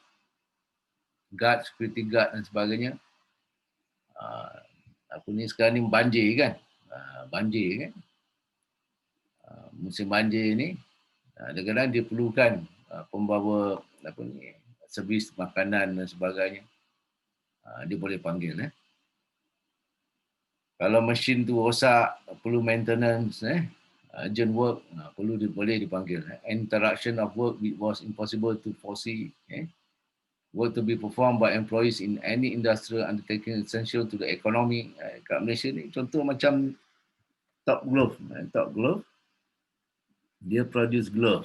S1: guard, security guard dan sebagainya. Sekarang ni banjir kan, musim banjir ni kadang-kadang dia perlukan pembawa servis makanan dan sebagainya. Dia boleh panggil. Kalau mesin tu rosak, perlu maintenance, urgent work, boleh dipanggil. Interruption of work which was impossible to foresee. Work to be performed by employees in any industrial undertaking essential to the economy. Kat Malaysia ni contoh macam Top Glove. Top Glove, dia produce glove.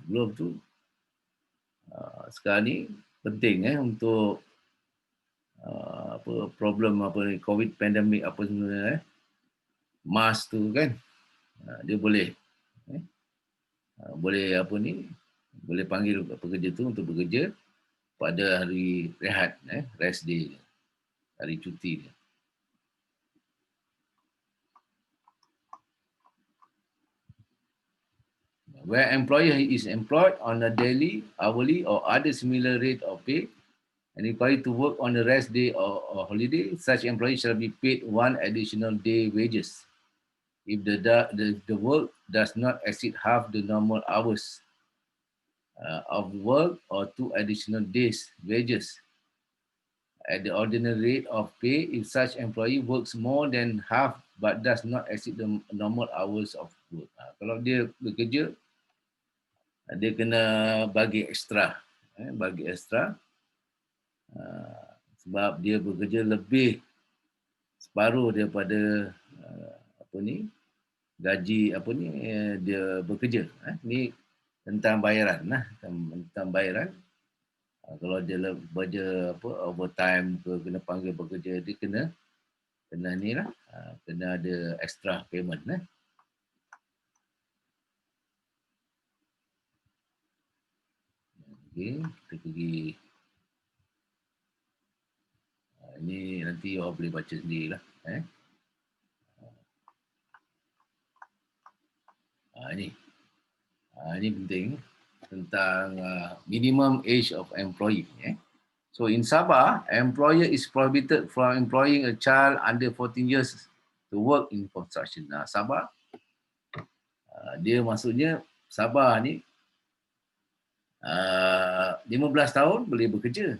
S1: Glove tu sekarang ni penting untuk problem COVID pandemic semua, mask tu kan, dia boleh boleh panggil pekerja tu untuk bekerja pada hari rehat, rest day, hari cuti dia. where employer is employed on a daily, hourly, or other similar rate of pay and required to work on a rest day or holiday, such employee shall be paid one additional day wages if the work does not exceed half the normal hours of work or 2 additional days wages at the ordinary rate of pay if such employee works more than half but does not exceed the normal hours of work. Kalau dia bekerja, dia kena bagi ekstra. Bagi ekstra sebab dia bekerja lebih separuh daripada gaji dia bekerja. Ni tentang bayaran lah, tentang bayaran. Kalau dia bekerja overtime ke, kena panggil bekerja, dia kena ni lah, kena ada extra payment lah. Okay, kita pergi. Ini nanti awak boleh baca sendirilah. Ini penting tentang minimum age of employee. So in Sabah, employer is prohibited from employing a child under 14 years to work in construction. Sabah, dia maksudnya Sabah ni 15 tahun boleh bekerja.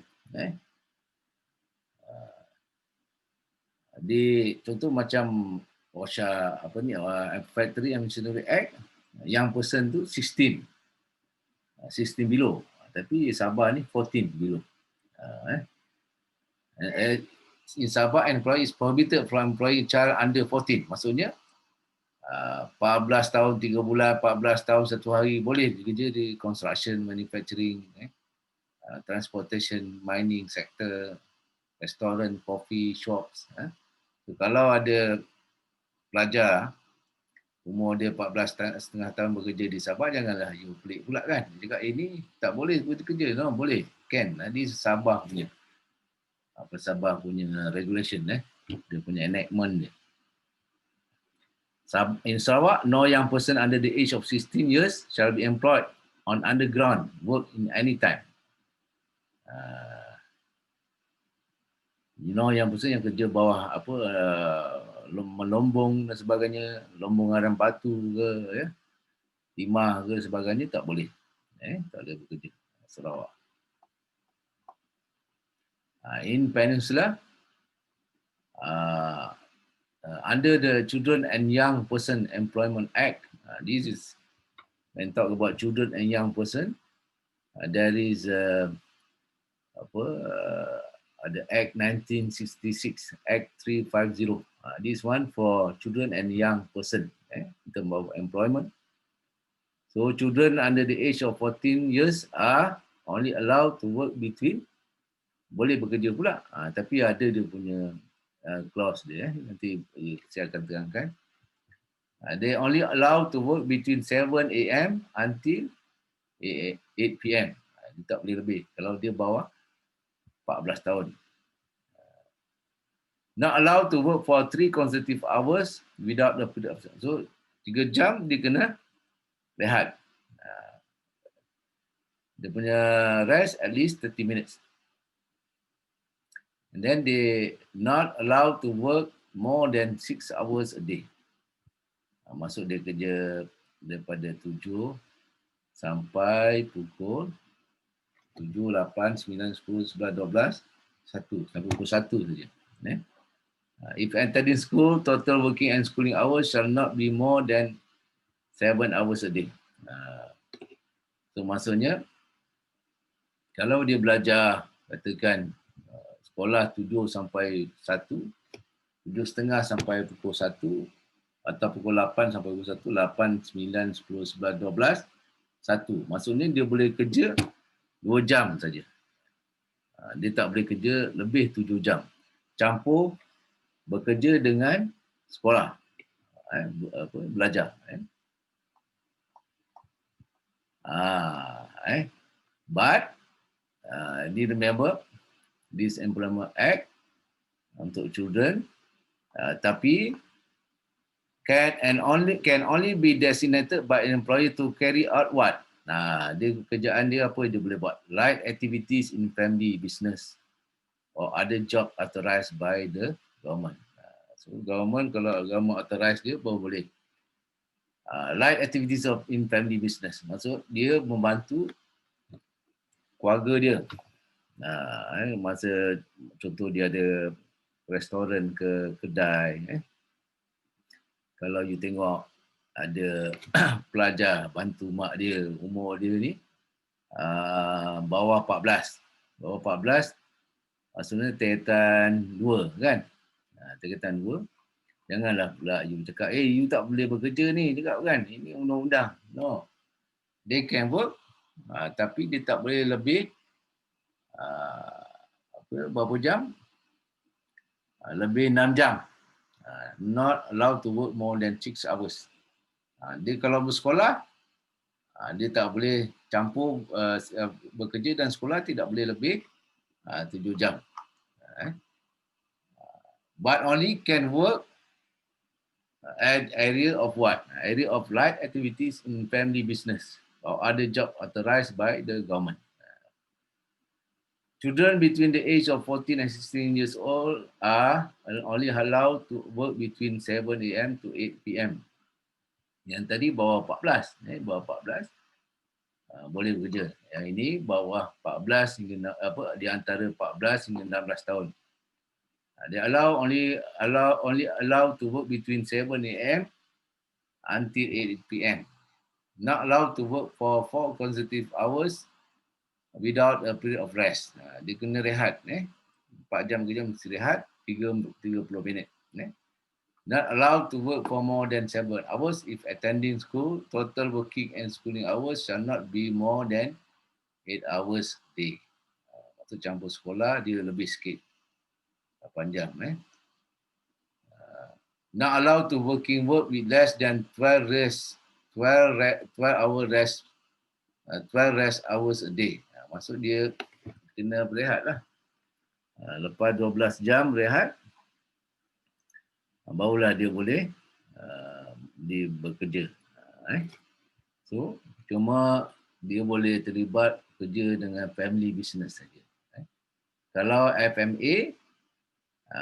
S1: Di contoh macam OSHA Factory and Machinery Act, young person tu 16 below, tapi Sabah ni 14 below. In Sabah, employee is prohibited from employing child under 14. Maksudnya 14 tahun 3 bulan, 14 tahun 1 hari boleh bekerja di construction, manufacturing, transportation, mining sector, restoran, coffee shops. So, kalau ada pelajar umur dia 14,5 tahun bekerja di Sabah, janganlah you pelik pula kan. Dia cakap ini tak boleh bekerja. No, boleh. Can. Ini Sabah punya. Sabah punya regulation. Dia punya enactment dia. In Sarawak, no young person under the age of 16 years shall be employed on underground work in any time. Yang person yang kerja bawah melombong dan sebagainya, lombongan batu ke, timah ke sebagainya, tak boleh. Tak boleh bekerja Sarawak. In Peninsula, under the Children and Young Person Employment Act, this is when talk about children and young person, there is the Act 1966, Act 350. This one for children and young person in terms of employment. So children under the age of 14 years are only allowed to work between, boleh bekerja pula, tapi ada dia punya clause dia. Nanti saya akan terangkan. They only allowed to work between 7 AM until 8 PM. Dia tak boleh lebih kalau dia bawah 14 tahun. Not allowed to work for 3 consecutive hours without the production. So 3 jam dia kena rehat. Dia punya rest at least 30 minutes. And then they not allowed to work more than 6 hours a day. Maksud dia kerja daripada 7 sampai pukul 7, 8, 9, 10, 11, 12, 1 sampai pukul 1 saja. If attending school, total working and schooling hours shall not be more than 7 hours a day. So maksudnya, kalau dia belajar, katakan sekolah 7 sampai 1, 7.30 sampai pukul 1, atau pukul 8 sampai pukul 1, 8, 9, 10, 11, 12, 1. Maksudnya dia boleh kerja 2 jam saja. Dia tak boleh kerja lebih 7 jam. Campur bekerja dengan sekolah. Belajar. But, need remember, this Employment Act untuk children, tapi can only be designated by an employer to carry out what? Nah, dia kerjaan dia apa dia boleh buat? Light activities in family business or other job authorized by the government. So government, kalau government authorized dia baru boleh. Light activities of in family business. Maksud dia membantu keluarga dia. Masa contoh dia ada restoran ke kedai. Kalau you tengok ada pelajar bantu mak dia, umur dia ni bawah 14. Bawah 14 maksudnya tingkatan 2 kan. Tingkatan 2. Janganlah pula you cakap, you tak boleh bekerja ni, cakap kan. Ini undang-undang. No. They can work tapi dia tak boleh lebih berapa jam? Lebih 6 jam. Not allowed to work more than 6 hours. Dia kalau bersekolah, dia tak boleh campur bekerja dan sekolah tidak boleh lebih 7 jam. But only can work at area of what? Area of light activities in family business or other job authorized by the government. Children between the age of 14 and 16 years old are only allowed to work between 7 AM to 8 PM. Yang tadi bawah 14, bawah 14 boleh bekerja. Yang ini bawah 14 hingga di antara 14 hingga 16 tahun. They only allowed to work between 7 AM until 8 PM. Not allowed to work for 4 consecutive hours without a period of rest. Dia kena rehat. 4 jam kerja mesti rehat, 30 minit. Not allowed to work for more than 7 hours if attending school. Total working and schooling hours shall not be more than 8 hours a day. Waktu campur sekolah, dia lebih sikit. 8 jam. Not allowed to work with less than 12 rest hours a day. Maksud dia kena berehat lah. Lepas 12 jam rehat, barulah dia boleh dia bekerja. So, cuma dia boleh terlibat kerja dengan family business saja. Kalau FMA,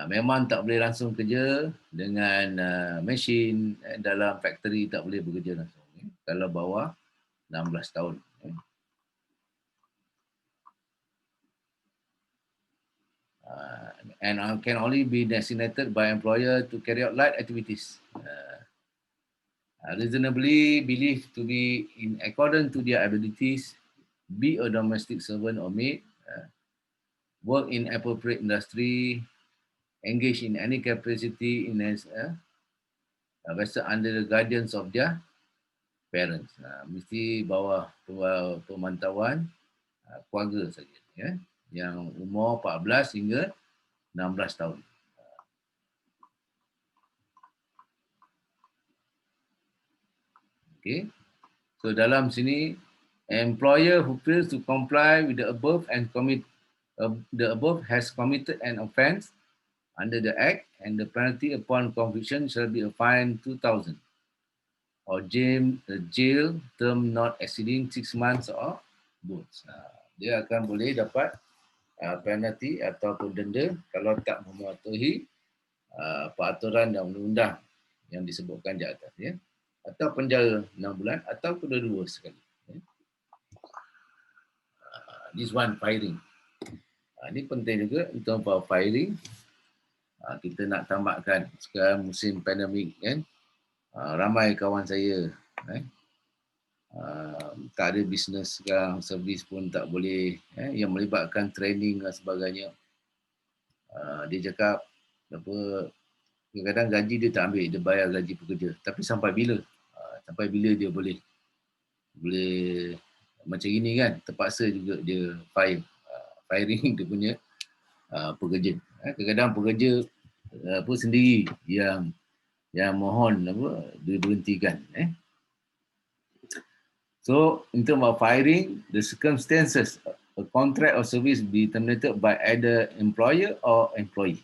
S1: memang tak boleh langsung kerja dengan mesin dalam factory, tak boleh bekerja langsung. Kalau bawah 16 tahun. And can only be designated by employer to carry out light activities. Reasonably believed to be in accordance to their abilities, be a domestic servant or maid, work in appropriate industry, engage in any capacity in vessel under the guidance of their parents. Mesti bawah pemantauan keluarga saja. Yang umur 14 hingga 16 tahun. Okay. So dalam sini, employer who fails to comply with the above has committed an offence under the Act, and the penalty upon conviction shall be a fine 2,000 or jail term not exceeding 6 months or both. Dia akan boleh dapat penalti ataupun denda kalau tak mematuhi peraturan dan undang-undang yang disebutkan di atas, ya. Atau penjara 6 bulan atau kedua-dua sekali. This one, firing. Ini penting juga untuk firing. Kita nak tamatkan sekarang musim pandemik, kan. Ramai kawan saya tak ada bisnes sekarang, servis pun tak boleh, yang melibatkan training dan sebagainya. Dia cakap apa, kadang-kadang gaji dia tak ambil, dia bayar gaji pekerja. Tapi sampai bila? Sampai bila dia boleh macam ini, kan? Terpaksa juga dia firing dia punya pekerja. Kadang-kadang pekerja sendiri yang mohon diberhentikan. So, in terms of firing, the circumstances, a contract or service be terminated by either employer or employee.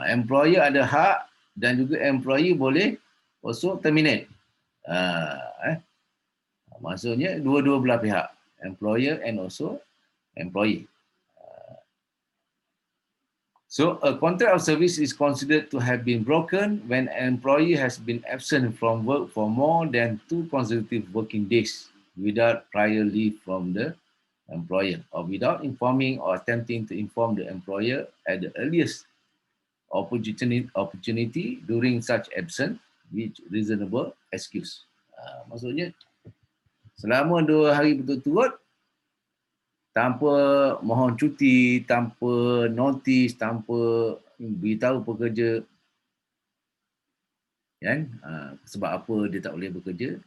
S1: Employer ada hak dan juga employee boleh also terminate. Maksudnya dua-dua belah pihak, employer and also employee. So a contract of service is considered to have been broken when an employee has been absent from work for more than 2 consecutive working days without prior leave from the employer, or without informing or attempting to inform the employer at the earliest opportunity during such absence with reasonable excuse. Maksudnya selama 2 hari berturut-turut tanpa mohon cuti, tanpa notis, tanpa beritahu pekerja kan, sebab apa dia tak boleh bekerja,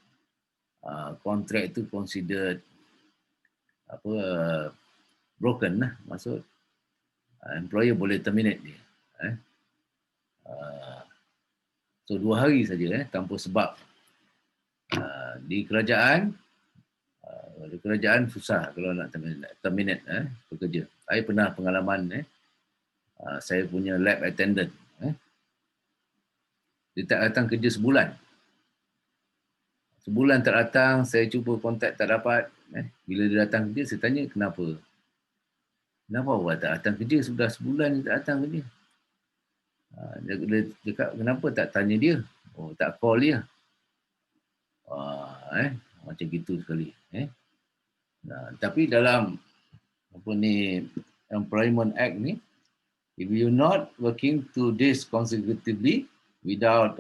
S1: kontrak itu considered broken lah. Maksud employer boleh terminate dia. So 2 hari saja tanpa sebab. Di kerajaan susah kalau nak terminate pekerja. Saya pernah pengalaman saya punya lab attendant dia tak datang kerja sebulan. Sebulan tak datang, saya cuba kontak tak dapat. Bila dia datang kerja, saya tanya kenapa. Kenapa awak tak datang kerja? Sudah sebulan dia tak datang kerja. Dia cakap, kenapa tak tanya dia? Oh, tak call dia. Macam gitu sekali. Tapi dalam Employment Act ni, if you're not working 2 days consecutively without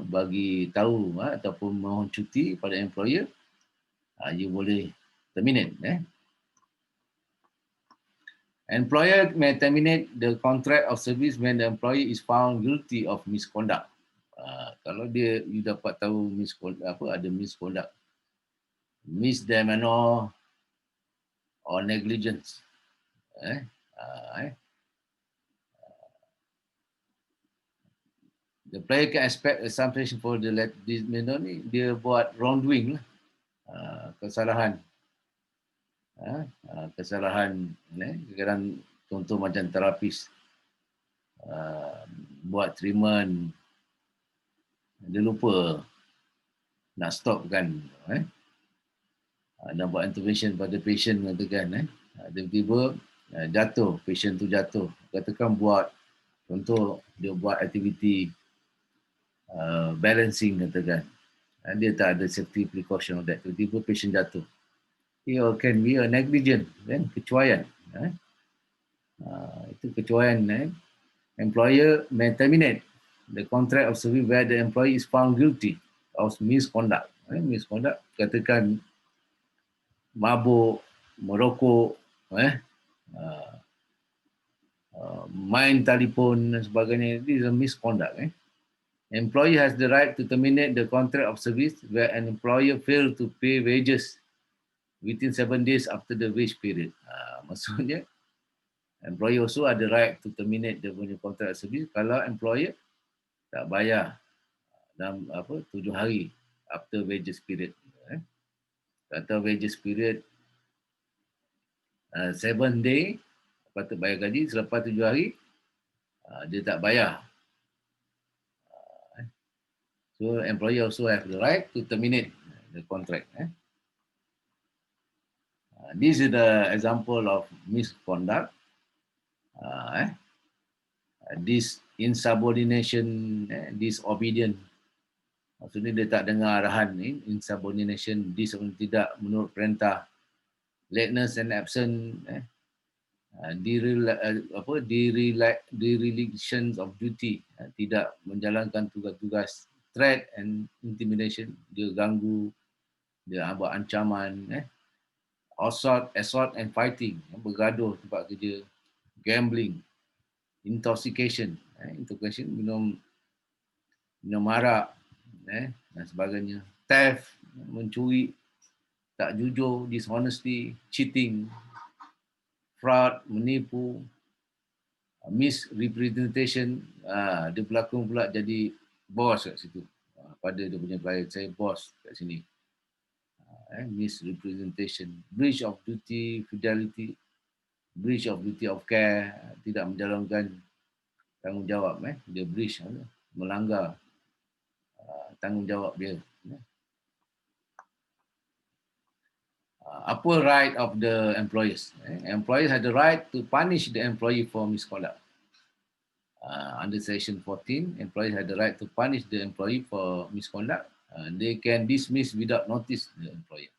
S1: bagi tahu ataupun mohon cuti pada employer, you boleh terminate. Employer may terminate the contract of service when the employee is found guilty of misconduct. Kalau you dapat tahu ada misconduct, misdemeanor or negligence. The player can expect a sanction for the misdemeanor ni, dia buat wrongdoing lah. Kesalahan. Kesalahan kadang contoh macam terapis buat treatment, dia lupa nak stop kan, dan buat intervention pada patient katakan, tiba-tiba jatuh, patient tu jatuh, katakan buat contoh dia buat aktiviti balancing katakan, dia tak ada safety precaution of that, tiba-tiba patient jatuh, it can be a negligent, kan, kecuaian. Itu kecuaian. Employer may terminate the contract of service where the employee is found guilty of misconduct. Misconduct, katakan mabuk, merokok, main telefon dan sebagainya. This is a misconduct. Employee has the right to terminate the contract of service where an employer failed to pay wages within 7 days after the wage period. Maksudnya, employer also ada right to terminate the punya contract of service kalau employer tak bayar dalam 7 hari after wages period. Atau wages period 7 day patut bayar gaji, selepas 7 hari dia tak bayar. So employer also have the right to terminate the contract. This is the example of misconduct. This insubordination, disobedient. Maksudnya dia tak dengar arahan ni, insubordination, tidak menurut perintah, lateness and absent, dereliction of duty, tidak menjalankan tugas-tugas, threat and intimidation, dia ganggu, dia buat ancaman, assault and fighting, bergaduh tempat kerja, gambling, intoxication, minum arak, dan sebagainya, theft, mencuri, tak jujur, dishonesty, cheating, fraud, menipu, misrepresentation, dia berlakon pula jadi bos kat situ, pada dia punya klien, saya bos kat sini. Misrepresentation, breach of duty, fidelity, breach of duty of care, tidak menjalankan tanggungjawab, dia breach. melanggar tanggungjawab dia. Apa right of the employers? Employers have the right to punish the employee for misconduct. Under section 14, employers have the right to punish the employee for misconduct. They can dismiss without notice the employer.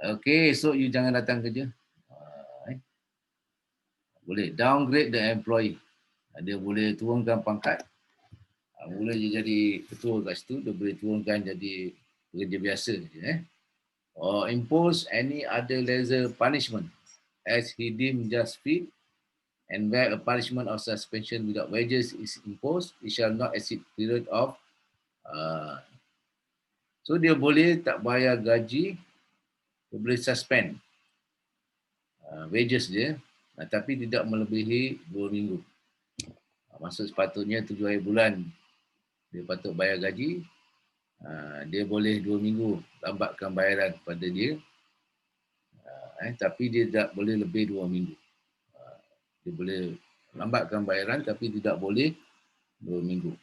S1: Okay, so you jangan datang kerja. Boleh downgrade the employee. Dia boleh turunkan pangkat. Mula dia jadi ketua kat situ, dia boleh turunkan jadi pekerja biasa je. Or impose any other lesser punishment as he deemed just fit, and where a punishment of suspension without wages is imposed, it shall not exceed period of so dia boleh tak bayar gaji, dia boleh suspend wages dia, tapi tidak melebihi 2 minggu. Maksud sepatutnya 7 hari bulan dia patut bayar gaji, dia boleh 2 minggu lambatkan bayaran pada dia, tapi dia tak boleh lebih 2 minggu. Dia boleh lambatkan bayaran tapi tidak boleh 2 minggu.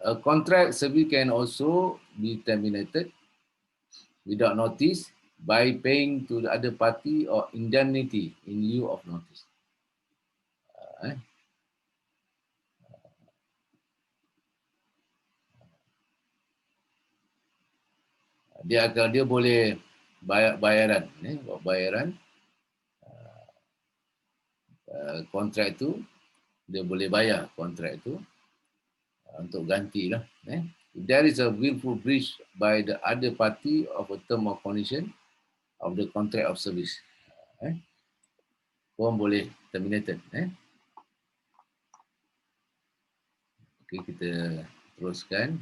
S1: A contract service can also be terminated without notice by paying to the other party or indemnity in lieu of notice. Dia boleh bayaran, bayaran kontrak itu, dia boleh bayar kontrak itu untuk gantilah. If there is a willful breach by the other party of a term or condition of the contract of service, pun boleh terminated. Okay, kita teruskan.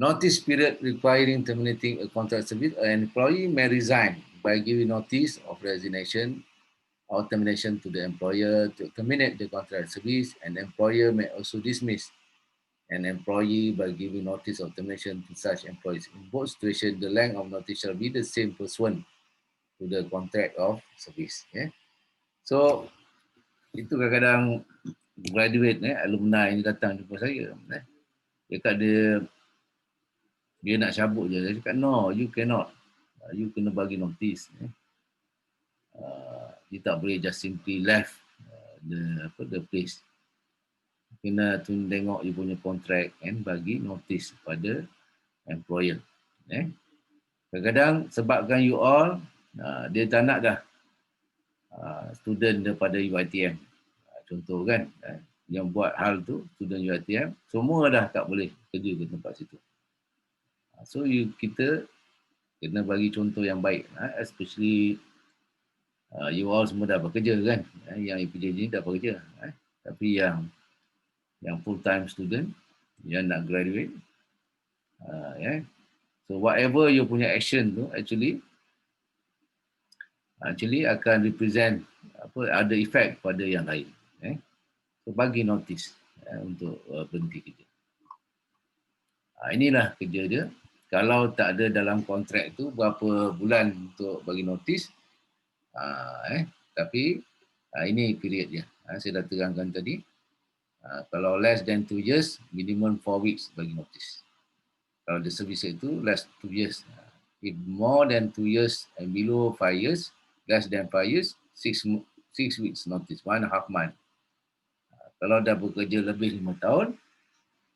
S1: Notice period requiring terminating a contract service, an employee may resign by giving notice of resignation or termination to the employer to terminate the contract service, and the employer may also dismiss an employee by giving notice of termination to such employees. In both situations, the length of notice shall be the same pursuant to the contract of service. So, itu kadang-kadang graduate, alumni ni datang jumpa saya. Dia nak cabut je. Dia cakap, no, you cannot. You kena bagi notice. Dia tak boleh just simply left the place. Kena tengok you punya kontrak and bagi notice pada employer. Kadang-kadang sebabkan you all, dia tak nak dah student daripada UiTM. Contoh kan, yang buat hal tu, student UiTM, semua dah tak boleh kerja ke tempat situ. So kita kena bagi contoh yang baik, especially you all semua dah bekerja kan, yang PJJ ni dah bekerja, tapi yang full time student yang nak graduate, so whatever you punya action tu actually akan represent ada effect pada yang lain. So bagi notice untuk berhenti kerja. Inilah kerja dia. Kalau tak ada dalam kontrak tu berapa bulan untuk bagi notis, tapi ini period dia. Saya dah terangkan tadi. Kalau less than 2 years, minimum 4 weeks bagi notis. Kalau the service itu less 2 years. If more than 2 years and below 5 years, less than 5 years, 6 weeks notice, 1.5 month. Kalau dah bekerja lebih 5 tahun,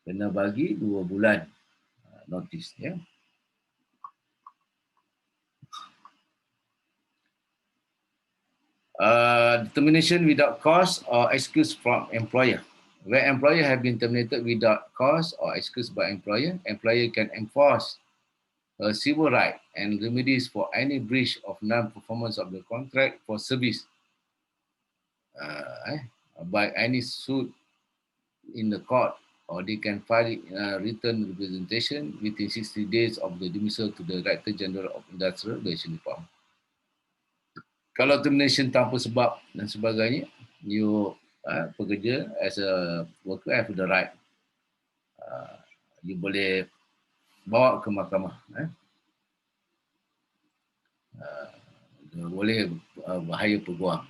S1: kena bagi 2 bulan notice. Termination without cause or excuse from employer. Where employer have been terminated without cause or excuse by employer can enforce a civil right and remedies for any breach of non-performance of the contract for service by any suit in the court, or they can file written representation within 60 days of the dismissal to the Director General of Industrial Relations Department. Kalau termination tanpa sebab dan sebagainya, you pekerja as a worker have the right. You boleh bawa ke mahkamah. Boleh bahaya peguam.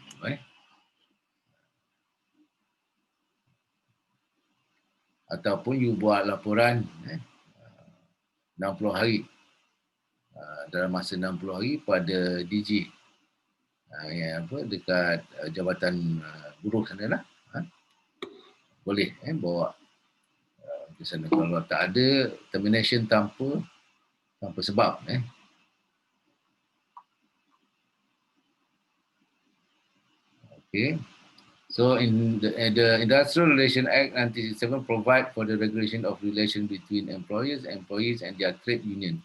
S1: ataupun you buat laporan 60 hari. Dalam masa 60 hari pada DG yang dekat Jabatan Buruh sana lah. Boleh bawa ke sana. Kalau tak ada termination tanpa sebab. Okay. So in the Industrial Relation Act 1967 provide for the regulation of relation between employers and their trade union.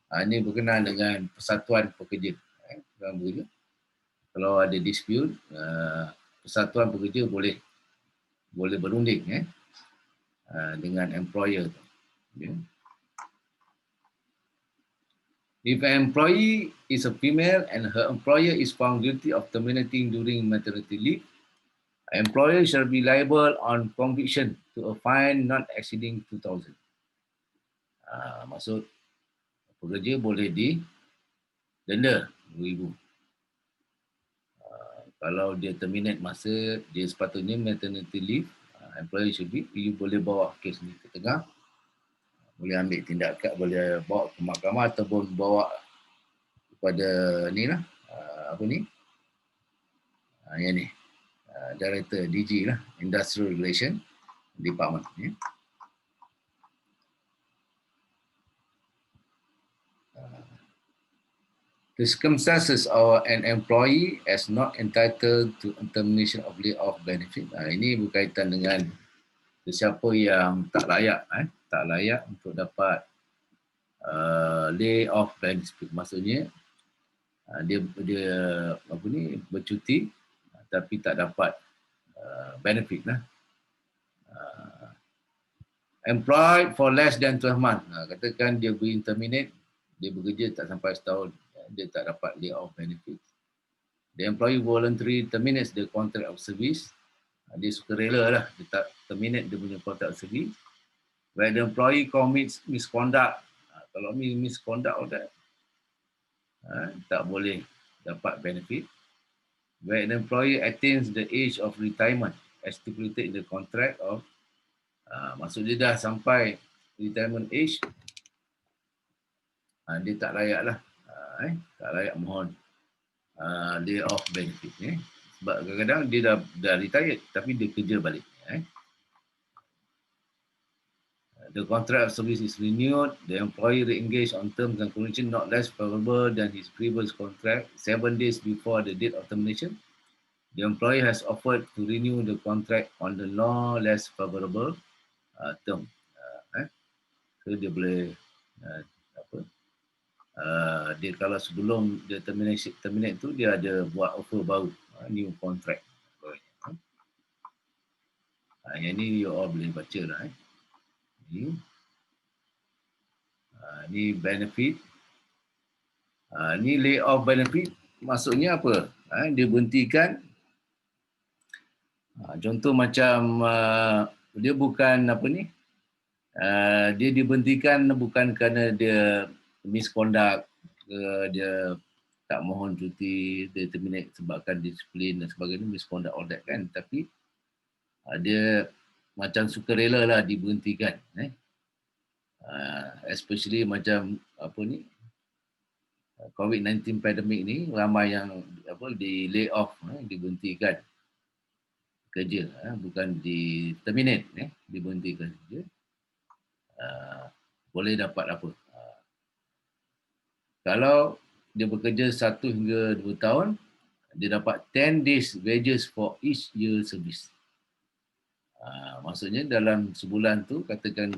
S1: Ini berkenaan dengan persatuan pekerja. Kalau ada dispute, persatuan pekerja boleh berunding dengan employer. If an employee is a female and her employer is found guilty of terminating during maternity leave, employer shall be liable on conviction to a fine not exceeding 2,000. Maksud pekerja boleh didenda 2,000. Kalau dia terminate masa dia sepatutnya maternity leave, employer should be, you boleh bawa kes ni ke tengah, boleh ambil tindakan, boleh bawa ke mahkamah ataupun bawa kepada ni lah, yang ni, Director DG lah, Industrial Relation Department. The circumstances of an employee as not entitled to termination of layoff benefit. Ini berkaitan dengan sesiapa yang tak layak untuk dapat layoff benefit. Maksudnya dia bercuti tapi tak dapat benefit lah. Employed for less than 12 months. Katakan dia terminate, dia bekerja tak sampai setahun, dia tak dapat layoff benefit. The employee voluntarily terminates the contract of service. Dia sukarela lah, dia tak terminate dia punya contract of service. When the employee commits misconduct, kalau misconduct tak boleh dapat benefit. When the employee attains the age of retirement as stipulated in the contract of, maksud dia dah sampai retirement age, dia tak layak lah. Tak layak mohon layoff benefit. Sebab kadang-kadang dia dah retired tapi dia kerja balik. The contract of service is renewed, the employee re-engaged on terms and conditions not less favorable than his previous contract 7 days before the date of termination. The employee has offered to renew the contract on the no less favorable term. So dia boleh dia kalau sebelum dia terminate tu dia ada buat offer baru, new contract. Yang ni you all boleh baca lah. Ni benefit. Ni layoff benefit maksudnya apa? Dia berhentikan. Contoh macam dia bukan dia diberhentikan bukan kerana dia misconduct, dia tak mohon cuti, dia terminate sebabkan disiplin dan sebagainya, misconduct all that kan, tapi dia macam sukarela lah diberhentikan. Especially macam COVID-19 pandemic ni, ramai yang di lay off, diberhentikan kerja, bukan di terminate, diberhentikan kerja. Boleh dapat apa? Kalau dia bekerja 1 hingga 2 tahun, dia dapat 10 days wages for each year service. Maksudnya dalam sebulan tu, katakan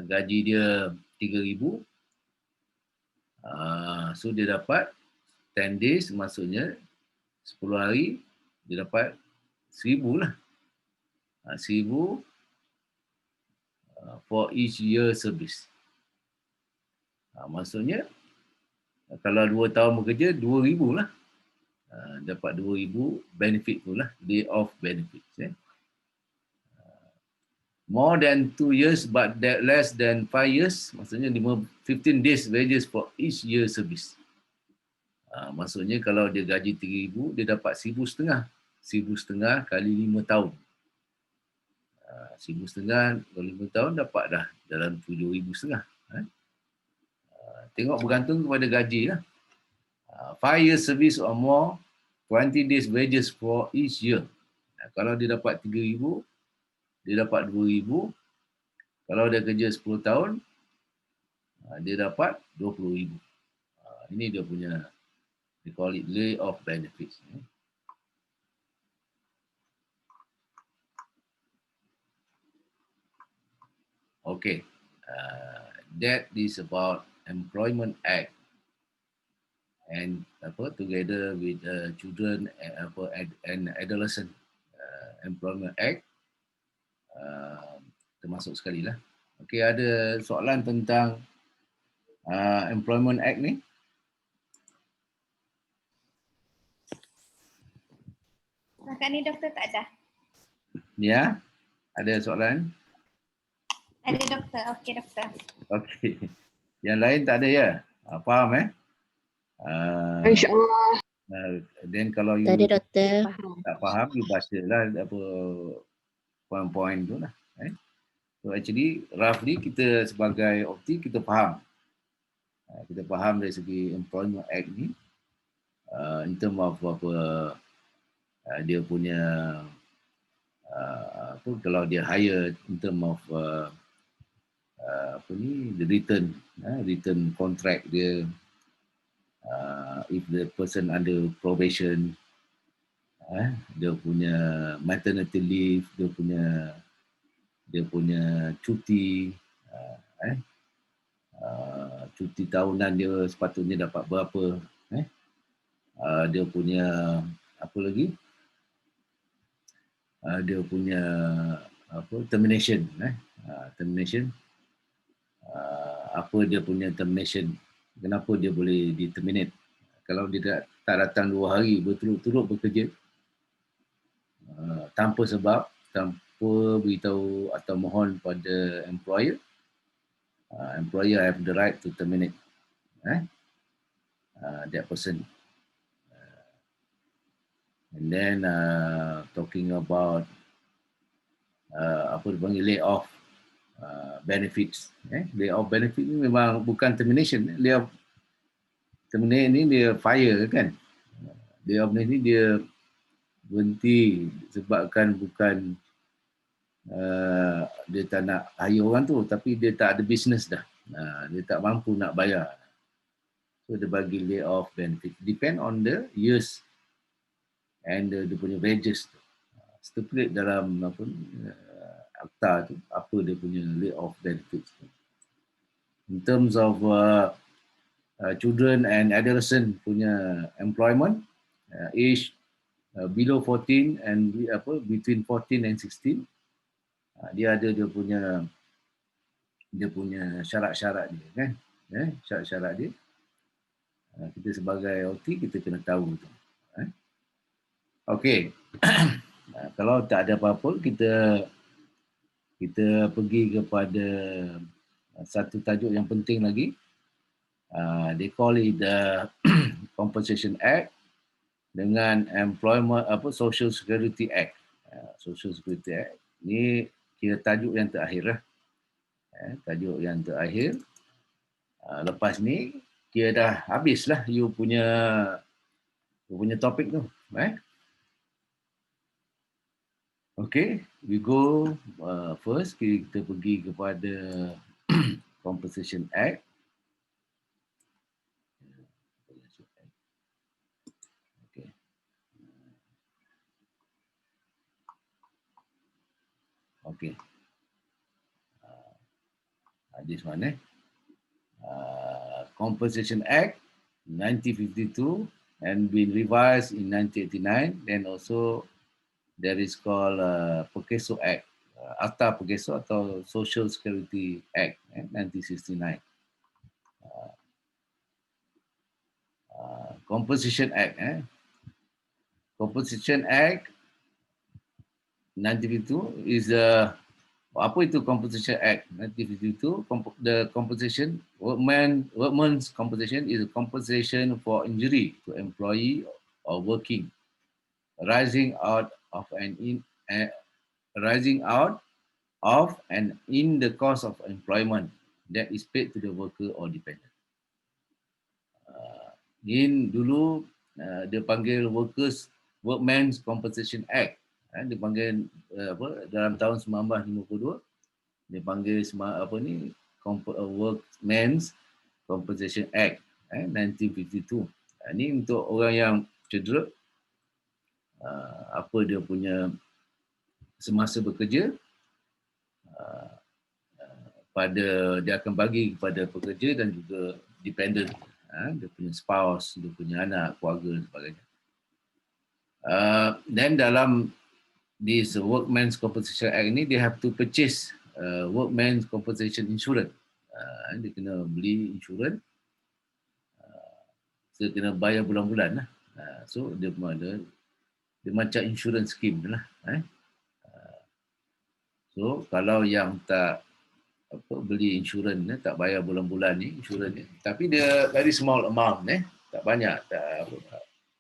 S1: gaji dia 3,000, so dia dapat 10 days, maksudnya 10 hari, dia dapat 1,000 lah. 1,000 for each year service. Maksudnya kalau 2 tahun bekerja, 2,000 lah. Dapat 2,000 benefit tu lah, day off benefit. More than 2 years but less than 5 years, maksudnya 15 days wages for each year service. Maksudnya kalau dia gaji 3,000, dia dapat 1,500. 1,500 kali 5 tahun. RM1,500, 25 tahun dapat dah dalam RM7,500. Tengok bergantung kepada gaji lah. 5 years service or more, 20 days wages for each year. Kalau dia dapat RM3,000, dia dapat RM2,000. Kalau dia kerja 10 tahun, dia dapat RM20,000. Ini dia punya, they call it lay-off benefits. Okay, that is about Employment Act and together with Children and Adolescent Employment Act, termasuk sekali lah. Okay, ada soalan tentang Employment Act ni?
S3: Setakat ni doktor tak ada.
S1: Ya, ada soalan?
S3: Ada doktor. Okey doktor.
S1: Okey. Yang lain tak ada ya? Faham
S9: InsyaAllah.
S1: Then kalau you
S9: Tak ada doktor.
S1: tak faham, you baca lah apa poin-poin tu lah. So actually, roughly kita sebagai opti kita faham. Kita faham dari segi Employment Act ni in term of dia punya kalau dia hire in term of the return contract dia, if the person under probation, dia punya maternity leave, dia punya cuti, cuti tahunan dia sepatutnya dapat berapa, dia punya apa lagi, dia punya termination, termination, apa dia punya termination, kenapa dia boleh di-terminate. Kalau dia tak datang 2 hari berturut-turut bekerja tanpa sebab, tanpa beritahu atau mohon pada employer, employer have the right to terminate that person. And then talking about apa dipanggil layoff benefits. Layoff benefit ni memang bukan termination. Layoff terminate ni dia fire kan. Layoff ni dia berhenti sebabkan bukan dia tak nak hire orang tu, tapi dia tak ada business dah. Dia tak mampu nak bayar. So dia bagi layoff benefit. Depend on the years and dia punya wages tu. Stipulate dalam akta tu apa dia punya layoff benefits tu. In terms of children and adolescent punya employment, age below 14 and between 14 and 16, dia ada dia punya syarat-syarat dia kan. Syarat-syarat dia. Kita sebagai OT kita kena tahu tu. Okey. Kalau tak ada apa-apa, kita pergi kepada satu tajuk yang penting lagi. They call it the Compensation Act dengan Employment Social Security Act. Social Security Act ni kira tajuk yang terakhir lah. Tajuk yang terakhir. Lepas ni kira dah habislah you punya topik tu. Okay, we go first. Kita pergi kepada Compensation Act. Okay. Okay. This one Compensation Act 1952 and been revised in 1989. Then also there is called Pekeso Act, Akta Pekeso atau Social Security Act 1969. Compensation Act. Compensation Act 1952 is apa itu Compensation Act 1952? The compensation, workman's compensation is a compensation for injury to employee or working, rising out of and in the course of employment that is paid to the worker or dependent. Dulu dia panggil Workmen's Compensation Act. Dia panggil dalam tahun 1952 dia panggil Workmen's Compensation Act 1952. Ini untuk orang yang cedera, apa dia punya semasa bekerja, dia akan bagi kepada pekerja dan juga dependent, dia punya spouse, dia punya anak, keluarga dan sebagainya. Dan dalam this Workmen's Compensation Act ini, they have to purchase Workmen's Compensation Insurance. Dia kena beli insurans, dia kena bayar bulan-bulan lah. So dia macam insurance scheme lah. So kalau yang tak beli insurans tak bayar bulan-bulan ni insurans ni, tapi dia very small amount tak banyak,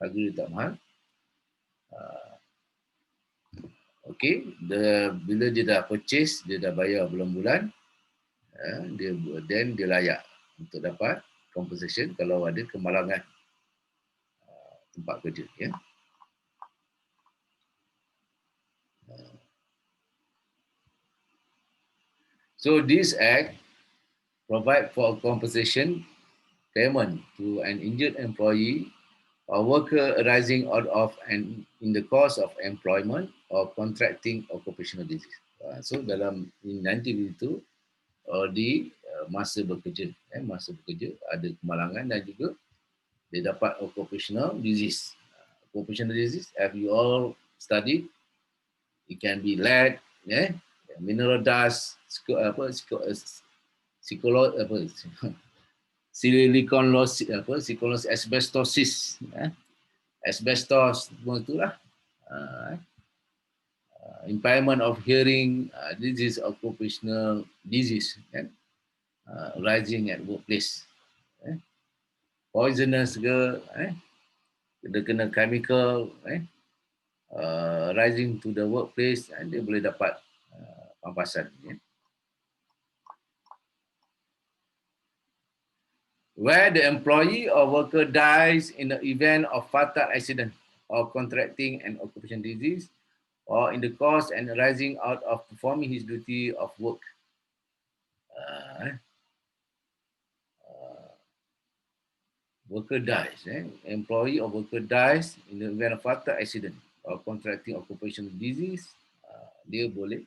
S1: harga dia tak mahal. Okey, bila dia dah purchase, dia dah bayar bulan-bulan, dia layak untuk dapat compensation kalau ada kemalangan tempat kerja, ya. So this act provide for compensation payment to an injured employee or worker arising out of and in the course of employment or contracting occupational disease. So dalam in 1952 di masa bekerja, ada kemalangan dan juga dia dapat occupational disease. Occupational disease, have you all studied? It can be lead, mineral dust, silicosis, asbestosis, asbestos, semua itulah. Impairment of hearing, this is occupational disease, rising at workplace. Poisonous ke, dia kena chemical, rising to the workplace, dia boleh dapat pampasan. Where the employee or worker dies in the event of fatal accident or contracting an occupational disease or in the course and arising out of performing his duty of work. Worker dies, employee or worker dies in the event of fatal accident or contracting occupational disease, dia boleh,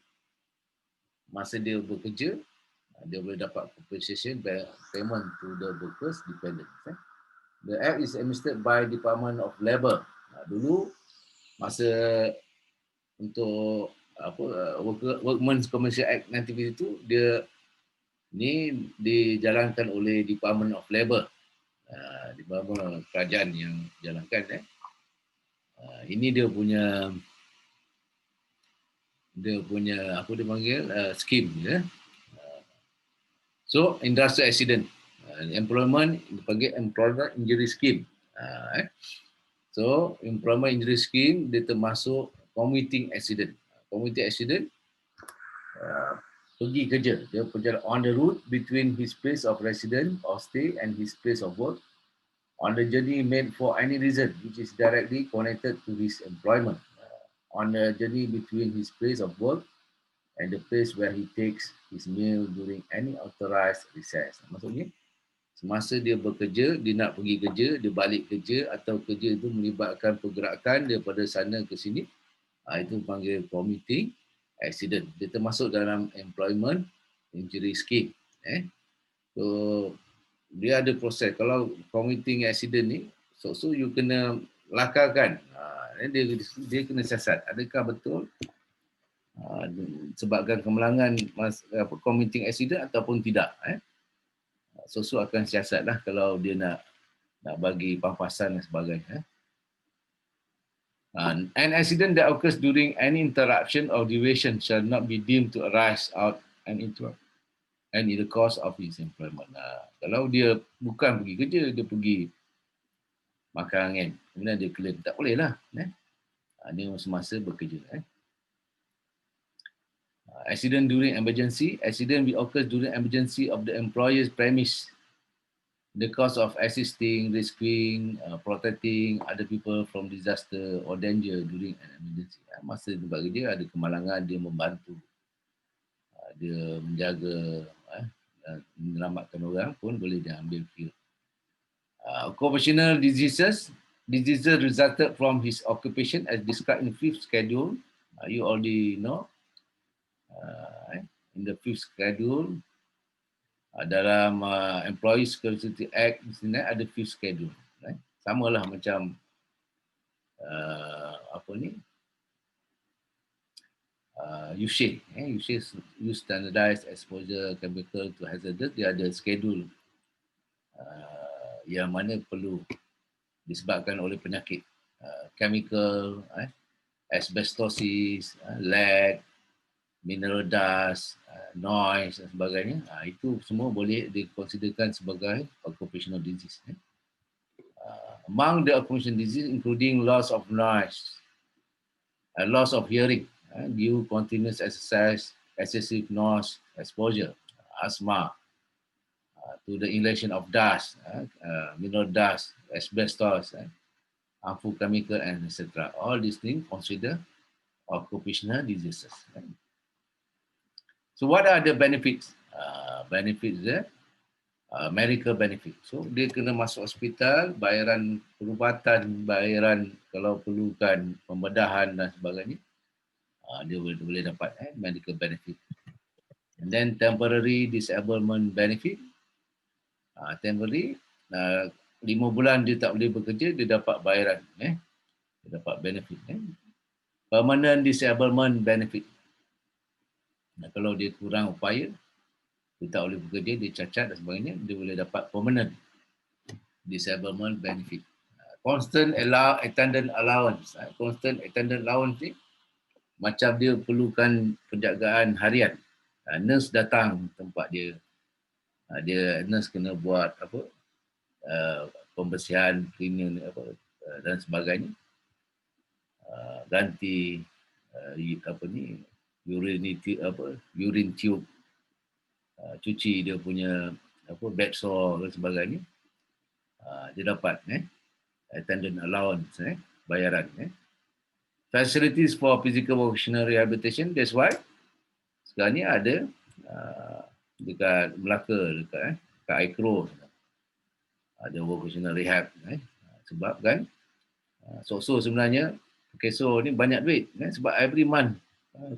S1: masa dia bekerja, dia boleh dapat compensation payment to the workers dependent. The act is administered by Department of Labour. Dulu masa untuk Workmen's Compensation Act 1952, dia ni dijalankan oleh Department of Labour. Department kerajaan yang jalankan. Ini dia punya apa dia panggil scheme, ya. So industrial accident, employment dipanggil employment injury scheme. So employment injury scheme dia termasuk commuting accident. Commuting accident, pergi kerja, dia berjalan on the route between his place of residence or stay and his place of work on the journey made for any reason which is directly connected to his employment, on the journey between his place of work and the place where he takes his meal during any authorized recess. Maksudnya, semasa dia bekerja, dia nak pergi kerja, dia balik kerja, atau kerja itu melibatkan pergerakan daripada sana ke sini, itu panggil commuting accident. Dia termasuk dalam employment injury scheme. So, dia ada proses. Kalau commuting accident ni, so you kena lakarkan. Dia kena siasat. Adakah betul sebabkan kemalangan commuting accident ataupun tidak. So akan siasat lah kalau dia nak bagi pampasan dan sebagainya. An accident that occurs during any interruption or duration shall not be deemed to arise out and interrupt and in the course of his employment. Kalau dia bukan pergi kerja, dia pergi makan angin, kemudian dia claim, tak boleh lah. Dia semasa bekerja. Accident during emergency. Accident will occur during emergency of the employer's premise. The cost of assisting, rescuing, protecting other people from disaster or danger during an emergency. Masa tempat kerja ada kemalangan, dia membantu, dia menjaga, menyelamatkan orang pun boleh dia ambil kira. Occupational diseases. Diseases resulted from his occupation as described in 5th schedule. You already know. In the 5th schedule, dalam Employees Security Act di sini ada 5th schedule. Sama lah macam USHE. USHE use standardized exposure chemical to hazardous. Dia ada schedule yang mana perlu disebabkan oleh penyakit, chemical, asbestosis, lead, mineral dust, noise dan sebagainya. Itu semua boleh dikonsiderkan sebagai occupational disease. Among the occupational disease including loss of noise, loss of hearing due continuous exercise, excessive noise exposure, asthma, to the inhalation of dust, mineral dust, asbestos, harmful chemical, and etc. All these things consider occupational diseases. So what are the benefits? Benefits there, medical benefit. So dia kena masuk hospital, bayaran perubatan, bayaran kalau perlukan pembedahan dan sebagainya, dia boleh dapat medical benefit. And then temporary disablement benefit. Temporary, 5 bulan dia tak boleh bekerja, dia dapat bayaran, dia dapat benefit. Permanent disablement benefit. Kalau dia kurang upaya, dia tak boleh bekerja, dia cacat dan sebagainya, dia boleh dapat permanent disablement benefit. Constant attendant allowance. Constant attendant allowance ni macam dia perlukan penjagaan harian. Nurse datang tempat dia. Nurse kena buat pembersihan, cleaning dan sebagainya. Ganti urine tube, cuci dia punya bed sore dan sebagainya. Dia dapat attendant allowance, bayaran. Facilities for physical vocational rehabilitation. That's why sekarang ni ada dekat Melaka, dekat ICRO ada vocational rehab. Sebab kan so sebenarnya KESO ni banyak duit, sebab every month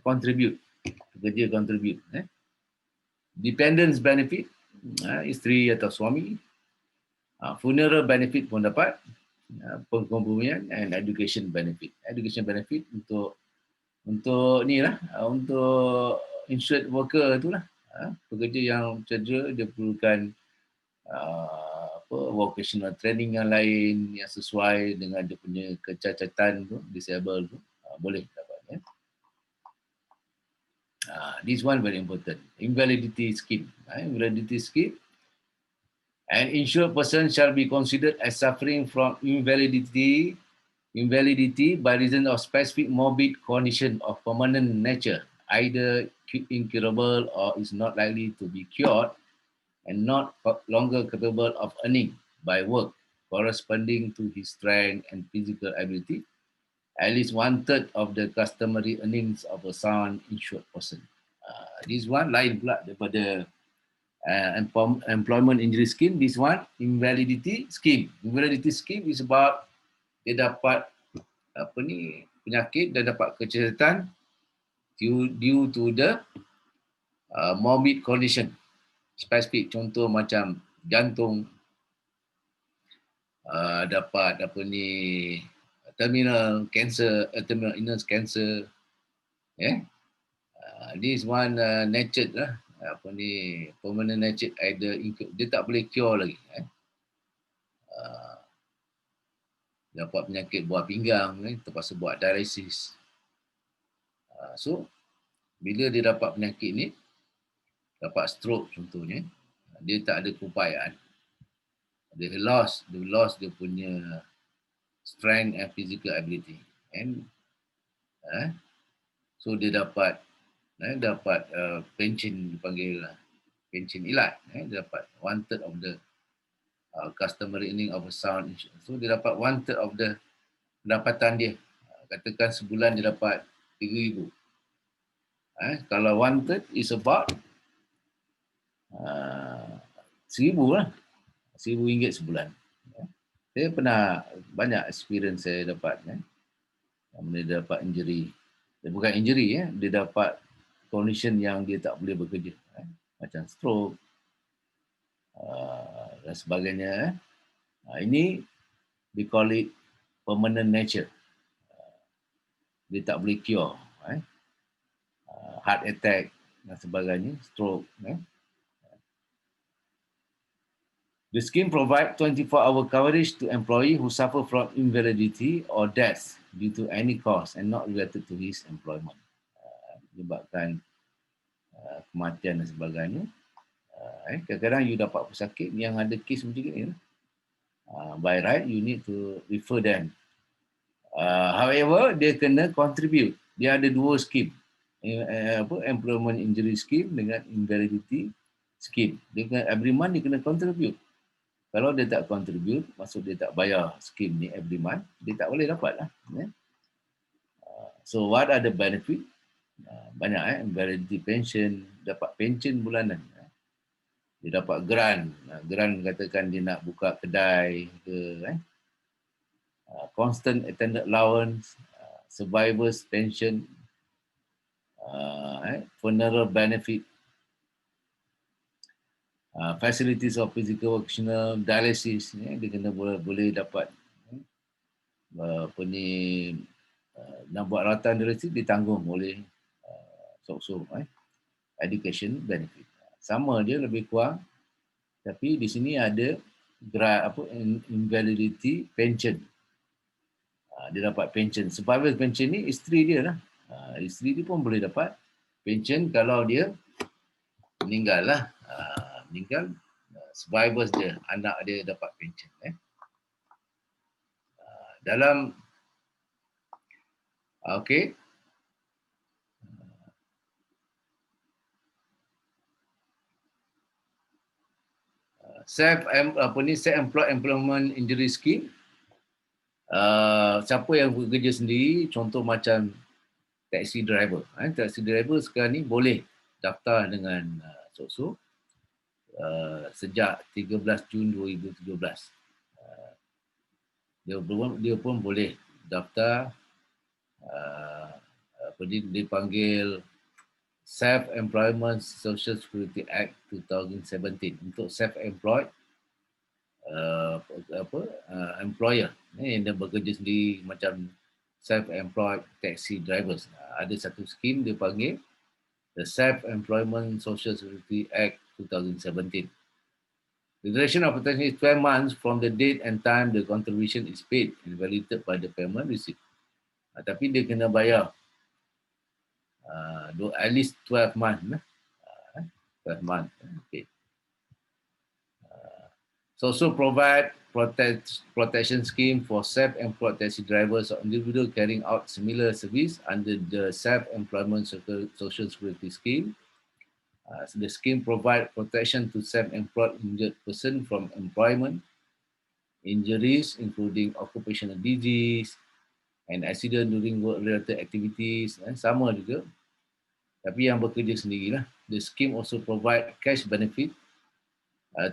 S1: contribute, pekerja contribute. Dependence benefit, isteri atau suami. Funeral benefit pun dapat. Pengkompromian, and education benefit. Education benefit untuk ni lah, untuk insured worker tu lah. Pekerja yang cedera, dia perlukan vocational training yang lain yang sesuai dengan dia punya kecacatan tu, disable tu, boleh dapat. This one very important. Invalidity scheme. Invalidity scheme. An insured person shall be considered as suffering from invalidity by reason of specific morbid condition of permanent nature, either incurable or is not likely to be cured, and not longer capable of earning by work corresponding to his strength and physical ability, at least 1/3 of the customary earnings of a sound insured person. This one lain pula daripada employment injury scheme. This one invalidity scheme. Invalidity scheme is about dia dapat penyakit dan dapat kecacatan due to the morbid condition. Spesifik, contoh macam jantung, dapat terminal cancer, terminal illness cancer. This one natured lah, permanent natured, either dia tak boleh cure lagi. Dapat penyakit buah pinggang, terpaksa buat dialysis. So bila dia dapat penyakit ni, dapat stroke contohnya, dia tak ada keupayaan. Dia lost dia punya strength and physical ability. And so dia dapat dapat pension, dipanggil pension ilat, dia dapat 1/3 of the customer earning of a sound insurance. So dia dapat 1/3 of the pendapatan dia. Katakan sebulan dia dapat 3,000. Kalau 1/3 is about 1,000 lah. RM1,000 sebulan. Saya pernah banyak experience saya dapat. Dia dapat injury. Dia bukan injury, dia dapat condition yang dia tak boleh bekerja. Macam stroke dan sebagainya. Ini we call it permanent nature. Dia tak boleh cure. Heart attack dan sebagainya, stroke. The scheme provides 24-hour coverage to employee who suffer from invalidity or death due to any cause and not related to his employment. Menyebabkan kematian dan sebagainya. Kadang-kadang you dapat pesakit yang ada kes macam ni. By right, you need to refer them. However, dia kena contribute. Dia ada dua scheme. Employment injury scheme dengan invalidity scheme. Dia kena, every month dia kena contribute. Kalau dia tak contribute, maksud dia tak bayar scheme ni every month, dia tak boleh dapat lah. So what are the benefit? Banyak invalidity pension, dapat pension bulanan. Dia dapat grant. Grant katakan dia nak buka kedai ke, constant attendant allowance, survivors pension, funeral benefit, facilities of physical vocational dialysis, dia kena boleh dapat nak buat rawatan dialysis ditanggung oleh sok-sok. Education benefit sama dia lebih kurang, tapi di sini ada invalidity pension. Dia dapat pension. Survivor pension ni isteri dia lah. Isteri dia pun boleh dapat pension kalau dia meninggal lah. Meninggal, survivors dia, anak dia dapat pension. Dalam self-employed employment injury scheme. Siapa yang bekerja sendiri, contoh macam taxi driver. Taxi driver sekarang ni boleh daftar dengan sok-sok sejak 13 Jun 2017. Dia pun boleh daftar dipanggil Self-Employment Social Security Act 2017 untuk self-employed employer yang dia bekerja sendiri macam self-employed taxi drivers. Ada satu skim dia panggil the Self-Employment Social Security Act 2017. The duration of protection is 12 months from the date and time the contribution is paid and validated by the payment receipt. Tapi dia kena bayar at least 12 months. 12 months paid. Also provide protection scheme for self-employed taxi drivers or individuals carrying out similar service under the Self-Employment Social Security Scheme. So the scheme provide protection to self-employed injured person from employment injuries, including occupational disease and accident during work-related activities. Sama juga. Tapi yang bekerja sendirilah. The scheme also provide cash benefit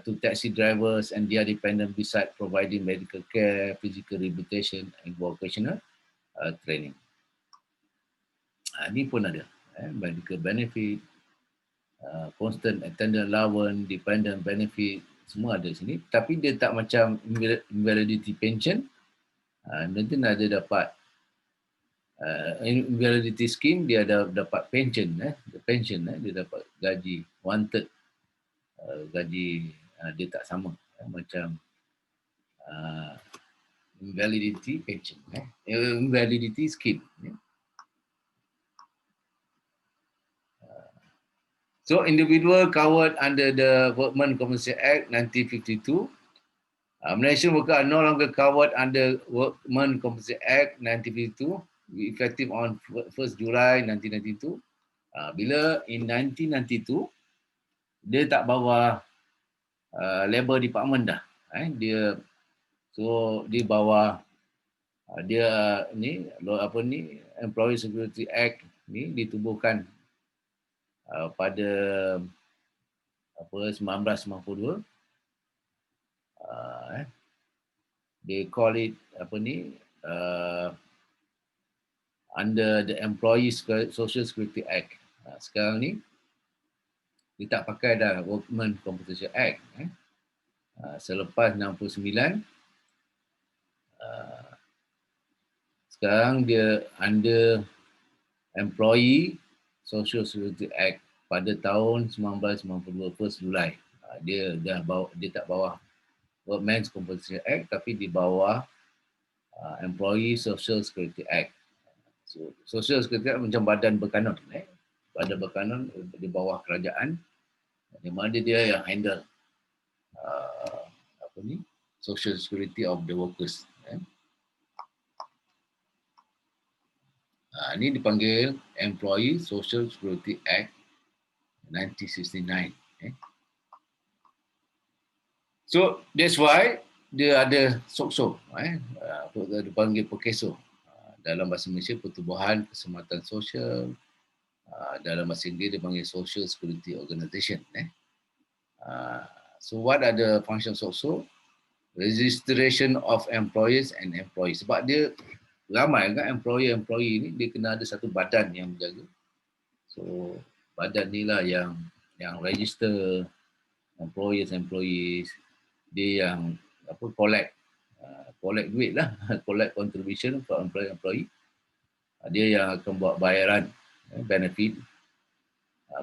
S1: to taxi drivers and their dependent besides providing medical care, physical rehabilitation and vocational training. Ini pun ada. Medical benefit, constant attendant allowance, dependent benefit, semua ada sini. Tapi dia tak macam invalidity pension. Nanti ada dapat invalidity scheme, dia ada dapat pension. Pension, dia dapat gaji 1/3. Gaji dia tak sama macam invalidity pension, invalidity scheme. So individual covered under the Workmen Compensation Act 1952. Malaysian workers are no longer covered under Workmen Compensation Act 1952, effective on 1st July 1992. Bila in 1992 dia tak bawa labor department dah. Dia bawa dia Employee Security Act ni ditubuhkan pada 1992. They call it under the Employee Social Security Act. Sekarang ni dia tak pakai dah Workmen Compensation Act. Selepas 69 sekarang dia under Employee Social Security Act pada tahun 1992 1 Julai. Dia tak bawah Workmen's Compensation Act tapi di bawah Employee Social Security Act. So, Social Security Act macam badan berkanun. Badan berkanun di bawah kerajaan, di mana dia yang handle Social Security of the workers. Ini dipanggil Employee Social Security Act 1969. So that's why dia ada SOCSO, dipanggil PERKESO. Dalam bahasa Malaysia, Pertubuhan Keselamatan Sosial. Dalam bahasa Inggeris dipanggil Social Security Organisation. So what are the functions SOCSO? Registration of employers and employees. Sebab dia ramai kan employee ni, dia kena ada satu badan yang menjaga. So badan ni lah yang register employees, dia yang collect duit lah, collect contribution for employee. Dia yang akan buat bayaran benefit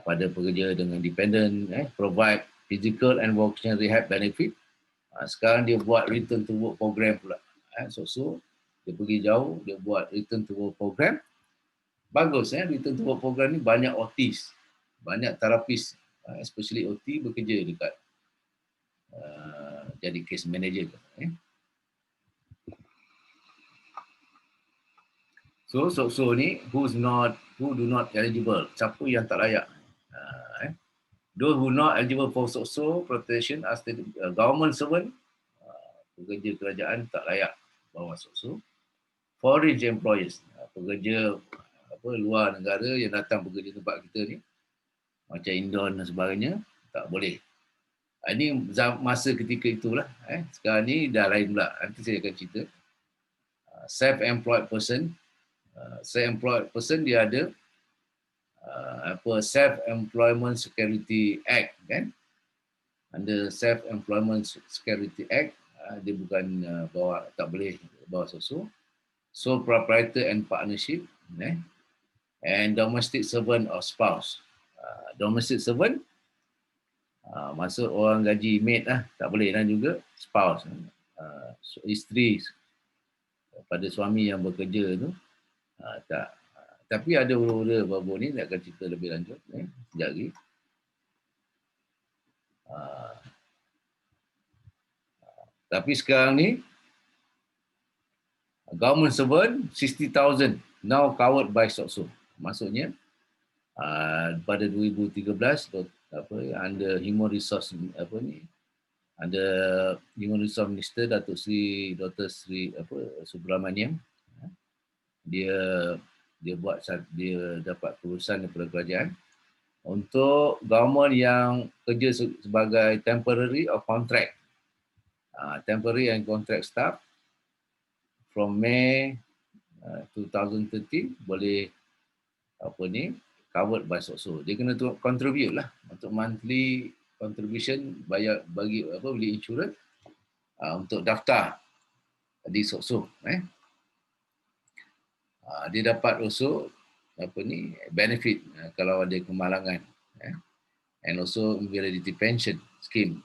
S1: pada pekerja dengan dependent, provide physical and vocational rehab benefit. Sekarang dia buat return to work program pula. So dia pergi jauh, dia buat return to work program. Bagus, return to work program ni banyak OTs, banyak terapis, especially OT bekerja dekat jadi case manager. So ni who do not eligible, siapa yang tak layak. Those who not eligible for SOCSO protection are government servant, pekerja kerajaan tak layak bawah SOCSO. Foreign employees, pekerja luar negara yang datang bekerja tempat kita ni, macam Indon dan sebagainya, tak boleh. Ini masa ketika itulah. Sekarang ni dah lain pula. Nanti saya akan cerita. Self-employed person. Self-employed person dia ada Self-Employment Security Act kan. Under Self-Employment Security Act, dia bukan tak boleh bawa SOCSO. Sole proprietor and partnership, and domestic servant or spouse. Domestic servant, maksud orang gaji maid lah, tak boleh. Dan juga spouse, isteri pada suami yang bekerja tu, tak. Tapi ada ura-ura baru ni, nak akan cerita lebih lanjut sekejap lagi. Tapi sekarang ni government servant 60,000 now covered by SOCSO. Maksudnya pada 2013 under Human Resource under Human Resource Minister Dr. Sri Subramaniam, dia dapat keputusan daripada kerajaan untuk government yang kerja sebagai temporary or contract, temporary and contract staff from May 2013 boleh covered by SOCSO. Dia kena contribute lah untuk monthly contribution, bayar beli insurans untuk daftar di SOCSO. Dia dapat also benefit kalau ada kemalangan, and also invalidity pension scheme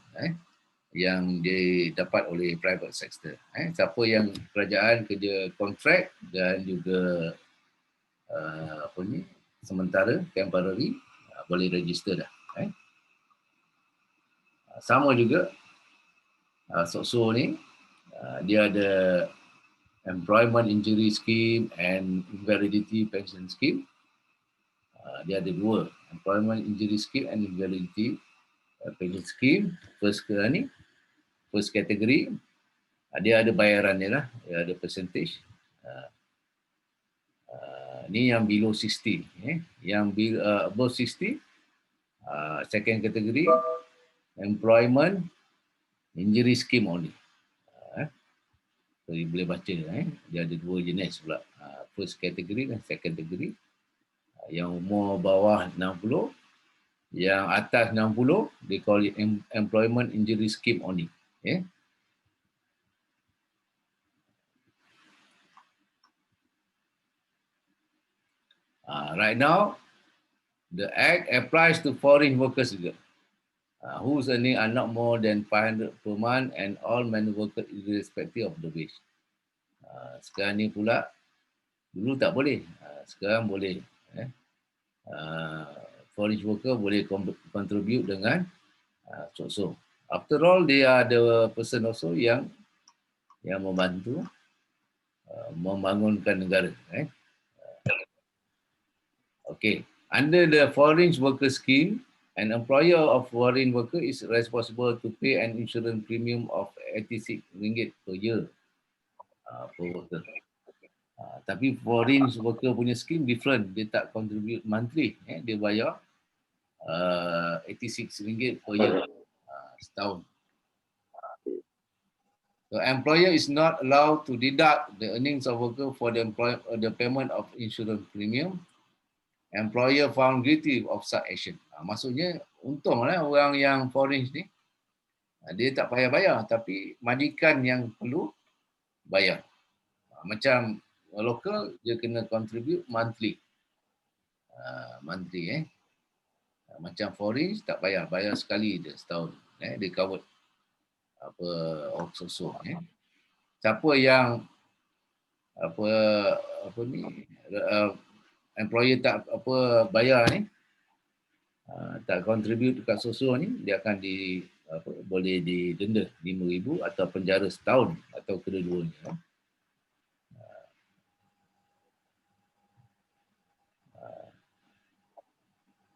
S1: yang didapat oleh private sector. Siapa yang kerajaan kerja kontrak dan juga sementara temporary boleh register dah. Sama juga SOCSO ni dia ada Employment Injury Scheme and Invalidity Pension Scheme. Dia ada dua, Employment Injury Scheme and Invalidity Pension Scheme. First category, dia ada bayaran dia lah, dia ada percentage. Ni yang below 60, yang above 60, second category, Employment Injury Scheme only. So, boleh baca, dia ada dua jenis pula, first category dan second category. Yang umur bawah 60, yang atas 60, they call it Employment Injury Scheme only. Okay? Right now, the Act applies to foreign workers juga, whose earnings are not more than 500 per month and all manual workers irrespective of the wage. Sekarang ni pula, dulu tak boleh, sekarang boleh. Foreign worker boleh contribute dengan so. After all, they are the person also yang membantu membangunkan negara. Okay. Under the Foreign Worker Scheme, an employer of foreign worker is responsible to pay an insurance premium of RM86 per year per worker. Tapi foreign worker punya scheme different. Dia tak contribute monthly. Dia bayar RM86 per year setahun. The employer is not allowed to deduct the earnings of worker for the payment of insurance premium. Employer found guilty of such action. Maksudnya untunglah orang yang foreign ni, dia tak payah bayar, tapi majikan yang perlu bayar. Macam local, dia kena contribute monthly. Macam foreign tak bayar, bayar sekali dia setahun. Dia cover so. Siapa yang employer tak bayar ni, tak contribute dekat so ni, dia akan boleh didenda RM5,000 atau penjara setahun atau kedua-duanya.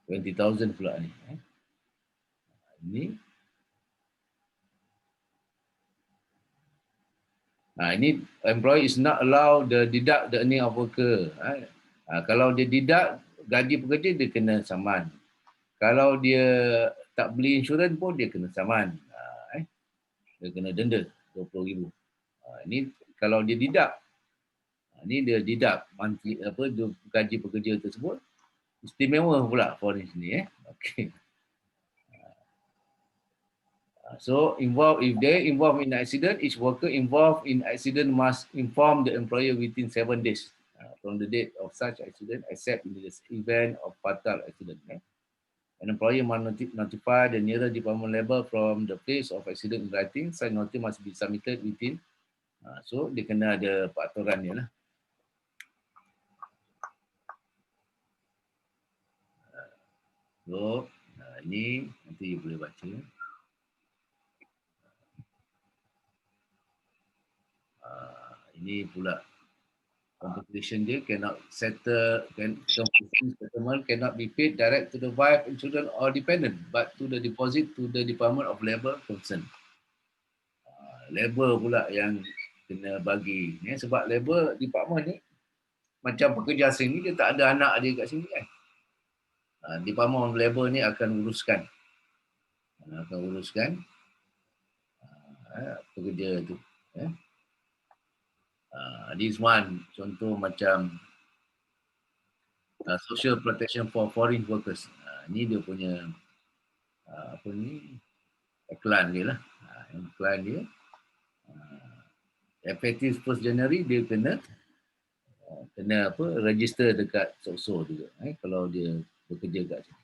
S1: $20,000 pula ni. Ini employer is not allowed to deduct the earning of worker. Kalau dia deduct gaji pekerja, dia kena saman. Kalau dia tak beli insurans pun, dia kena saman. Dia kena denda RM20,000. Ini kalau dia deduct. Ini dia deduct monthly, gaji pekerja tersebut. Istimewa pula foreign ni. Okay. So if they involved in accident, each worker involved in accident must inform the employer within 7 days from the date of such accident, except in the event of fatal accident. An employer must notify the nearest department labor from the place of accident in writing. Such notice must be submitted within. So dia kena ada peraturannya lah. So ini nanti boleh baca. Ini pula compensation dia cannot settlement cannot be paid direct to the wife, children or dependent, but to the deposit to the Department of Labour concerned. Labour pula yang kena bagi ni, sebab Labour department ni macam pekerja asing ni, dia tak ada anak dia kat sini kan. Department of Labour ni akan uruskan pekerja tu. This one contoh macam social protection for foreign workers. Ni dia punya iklan dia lah. Iklan dia effective 1st January dia kena register dekat SOSO juga kalau dia bekerja kat sini.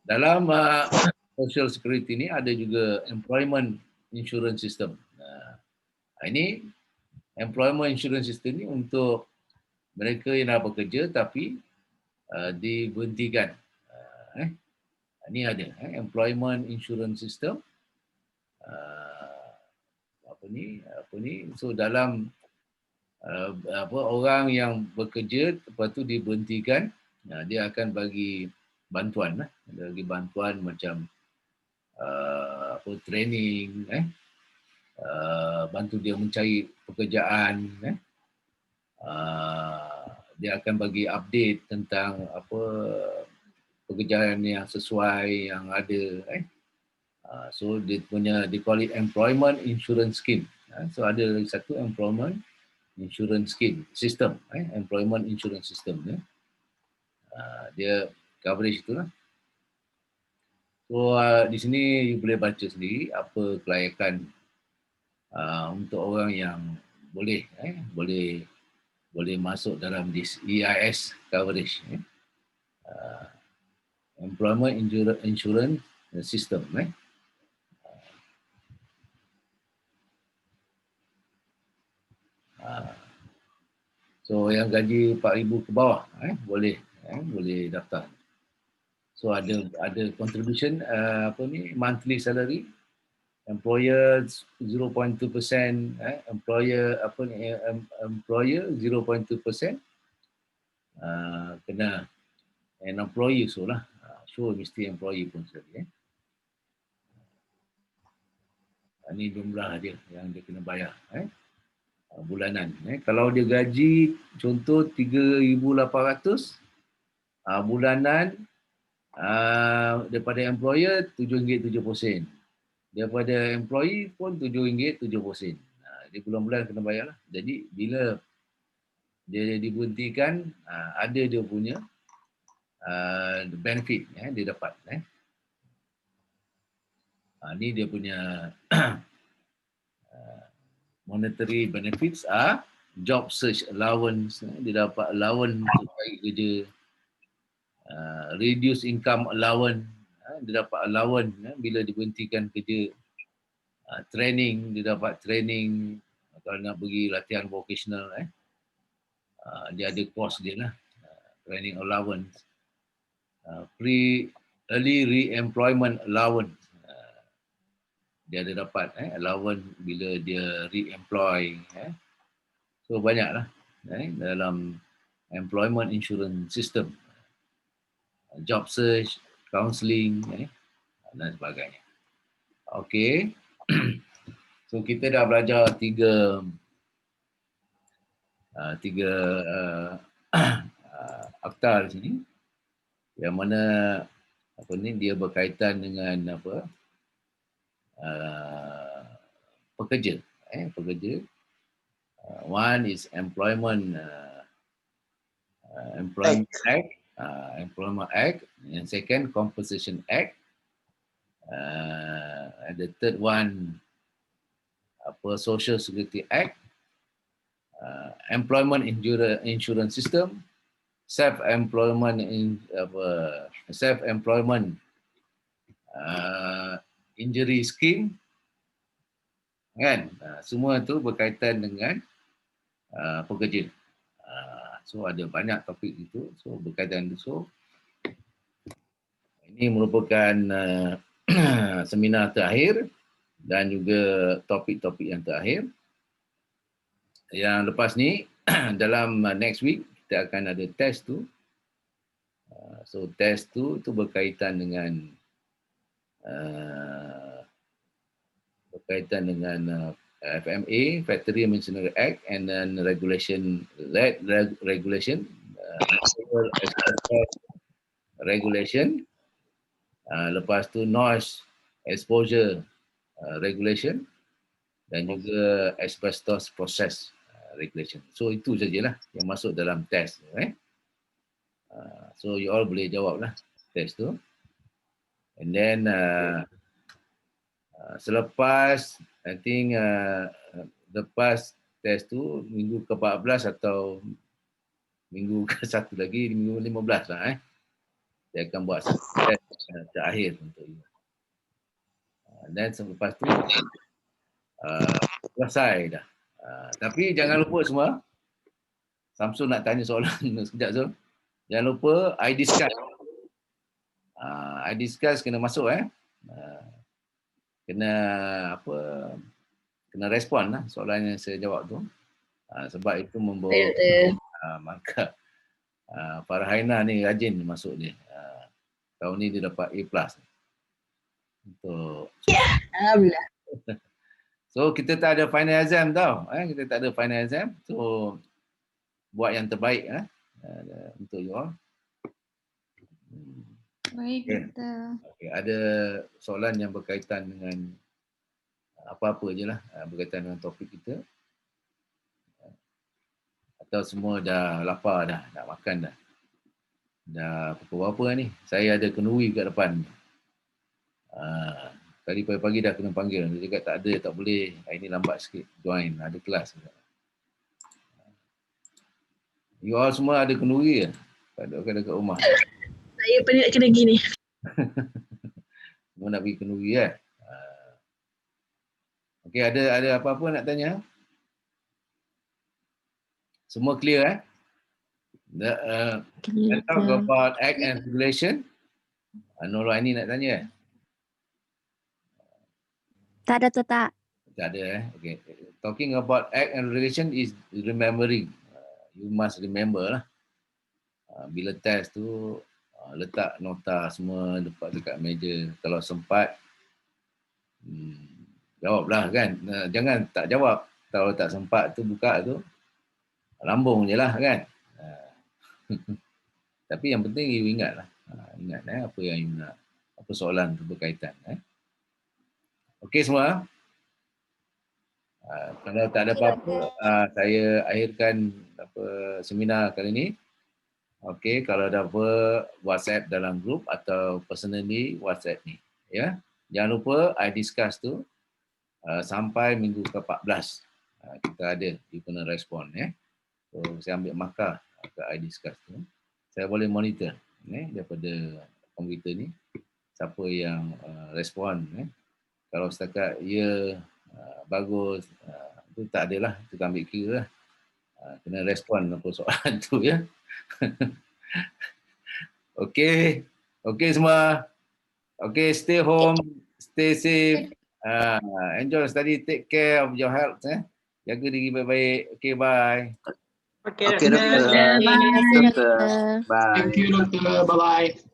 S1: Dalam social security ni ada juga employment insurance system. Ini employment insurance system ni untuk mereka yang dah bekerja tapi diberhentikan. Ini ada employment insurance system. So dalam orang yang bekerja lepas tu diberhentikan, dia akan bagi bantuan lah. Dia bagi bantuan macam training, bantu dia mencari pekerjaan, dia akan bagi update tentang pekerjaan yang sesuai yang ada, so dia call it employment insurance scheme. So ada lagi satu employment insurance scheme system, employment insurance system, dia coverage itulah. So di sini you boleh baca sendiri apa kelayakan untuk orang yang boleh masuk dalam this EIS coverage, employment insurance system. So yang gaji 4,000 ke bawah boleh daftar. So ada contribution monthly salary, employer 0.2%, employer 0.2%, kena an employee lah. So mesti employee pun sekali. Ini jumlah dia yang dia kena bayar bulanan. Kalau dia gaji contoh 3,800 bulanan, daripada employer RM7.70. Daripada employee pun RM7.70. Dia bulan-bulan kena bayar lah. Jadi bila dia diberhentikan, ada dia punya benefit dia dapat. Ni dia punya monetary benefits job search allowance, dia dapat allowance untuk cari kerja, reduce income allowance, dia dapat allowance bila diberhentikan kerja, training, dia dapat training kalau nak pergi latihan vocational, dia ada course dia lah, training allowance, early re-employment allowance, dia ada dapat allowance bila dia re-employ. So banyak lah dalam employment insurance system, job search, counselling dan sebagainya. Okay. So kita dah belajar tiga akta di sini, yang mana dia berkaitan dengan pekerja. One is employment act, Employment Act, and second Compensation Act, and the third one Social Security Act, Employment Insurance System, self-employment injury scheme, kan? Semua itu berkaitan dengan pekerja. So ada banyak topik itu, so berkaitan itu. So ini merupakan seminar terakhir dan juga topik-topik yang terakhir. Yang lepas ni dalam next week kita akan ada test tu. So test tu berkaitan dengan FMA, Factory Machinery Act, and then regulation, lepas tu noise exposure regulation, dan juga asbestos process regulation. So itu sajalah yang masuk dalam test tu. So you all boleh jawab lah test tu. And then selepas, I think lepas test tu minggu ke-14 atau minggu ke-1 lagi, minggu 15 lah saya akan buat test terakhir untuk you. Dan selepas tu selesai dah. Tapi jangan lupa semua, Samsul nak tanya soalan sekejap Zul. Jangan lupa I discuss kena masuk kena respon lah soalan yang saya jawab tu. Sebab itu membawa
S6: Doktor.
S1: maka Farhaina ni rajin masuk dia. Tahun ni dia dapat A+ untuk
S6: Alhamdulillah.
S1: so kita tak ada final exam tau. Kita tak ada final exam. So buat yang terbaik untuk you all.
S3: Baik,
S1: Okay.
S3: doktor.
S1: Okay. Ada soalan yang berkaitan dengan apa-apa je lah berkaitan dengan topik kita. Atau semua dah lapar dah, nak makan dah. Dah pukul berapa ni? Saya ada kenduri kat depan. Tadi pagi-pagi dah kena panggil. Dia cakap tak ada, tak boleh. Hari ni lambat sikit. Join, ada kelas. You all semua ada kenduri ke? Tak ada dekat rumah.
S6: Saya penat kena gini.
S1: Semua nak pergi kenduri kan? Okey, ada apa-apa nak tanya? Semua clear Let's talk about Act and Regulation. Nur Aini nak tanya
S3: Tak ada, tak.
S1: Tak ada Okay. Talking about Act and Regulation is remembering. You must remember lah. Bila test tu letak nota semua dekat meja. Kalau sempat jawablah kan. Jangan tak jawab. Kalau tak sempat tu buka tu lambung je lah kan. Tapi yang penting you ingat lah. Ingat apa yang you nak. Apa soalan tu berkaitan. Okey semua. Kalau tak ada apa-apa, saya akhirkan seminar kali ni. Okey, kalau ada apa WhatsApp dalam grup atau personally WhatsApp ni. Ya. Jangan lupa I discuss tu sampai minggu ke-14. Kita ada, you kena respon So saya ambil markah ke I discuss tu. Saya boleh monitor daripada komputer ni siapa yang respon. Kalau setakat bagus, itu tak adalah, kita ambil kira lah. Kena respon apa soalan tu ya. Okey semua. Okey, stay home, stay safe. Enjoy study, take care of your health. Jaga diri baik-baik. Okey, bye.
S8: Okay, doktor.
S3: Bye.
S8: Bye.
S9: Thank you, doktor. Bye-bye.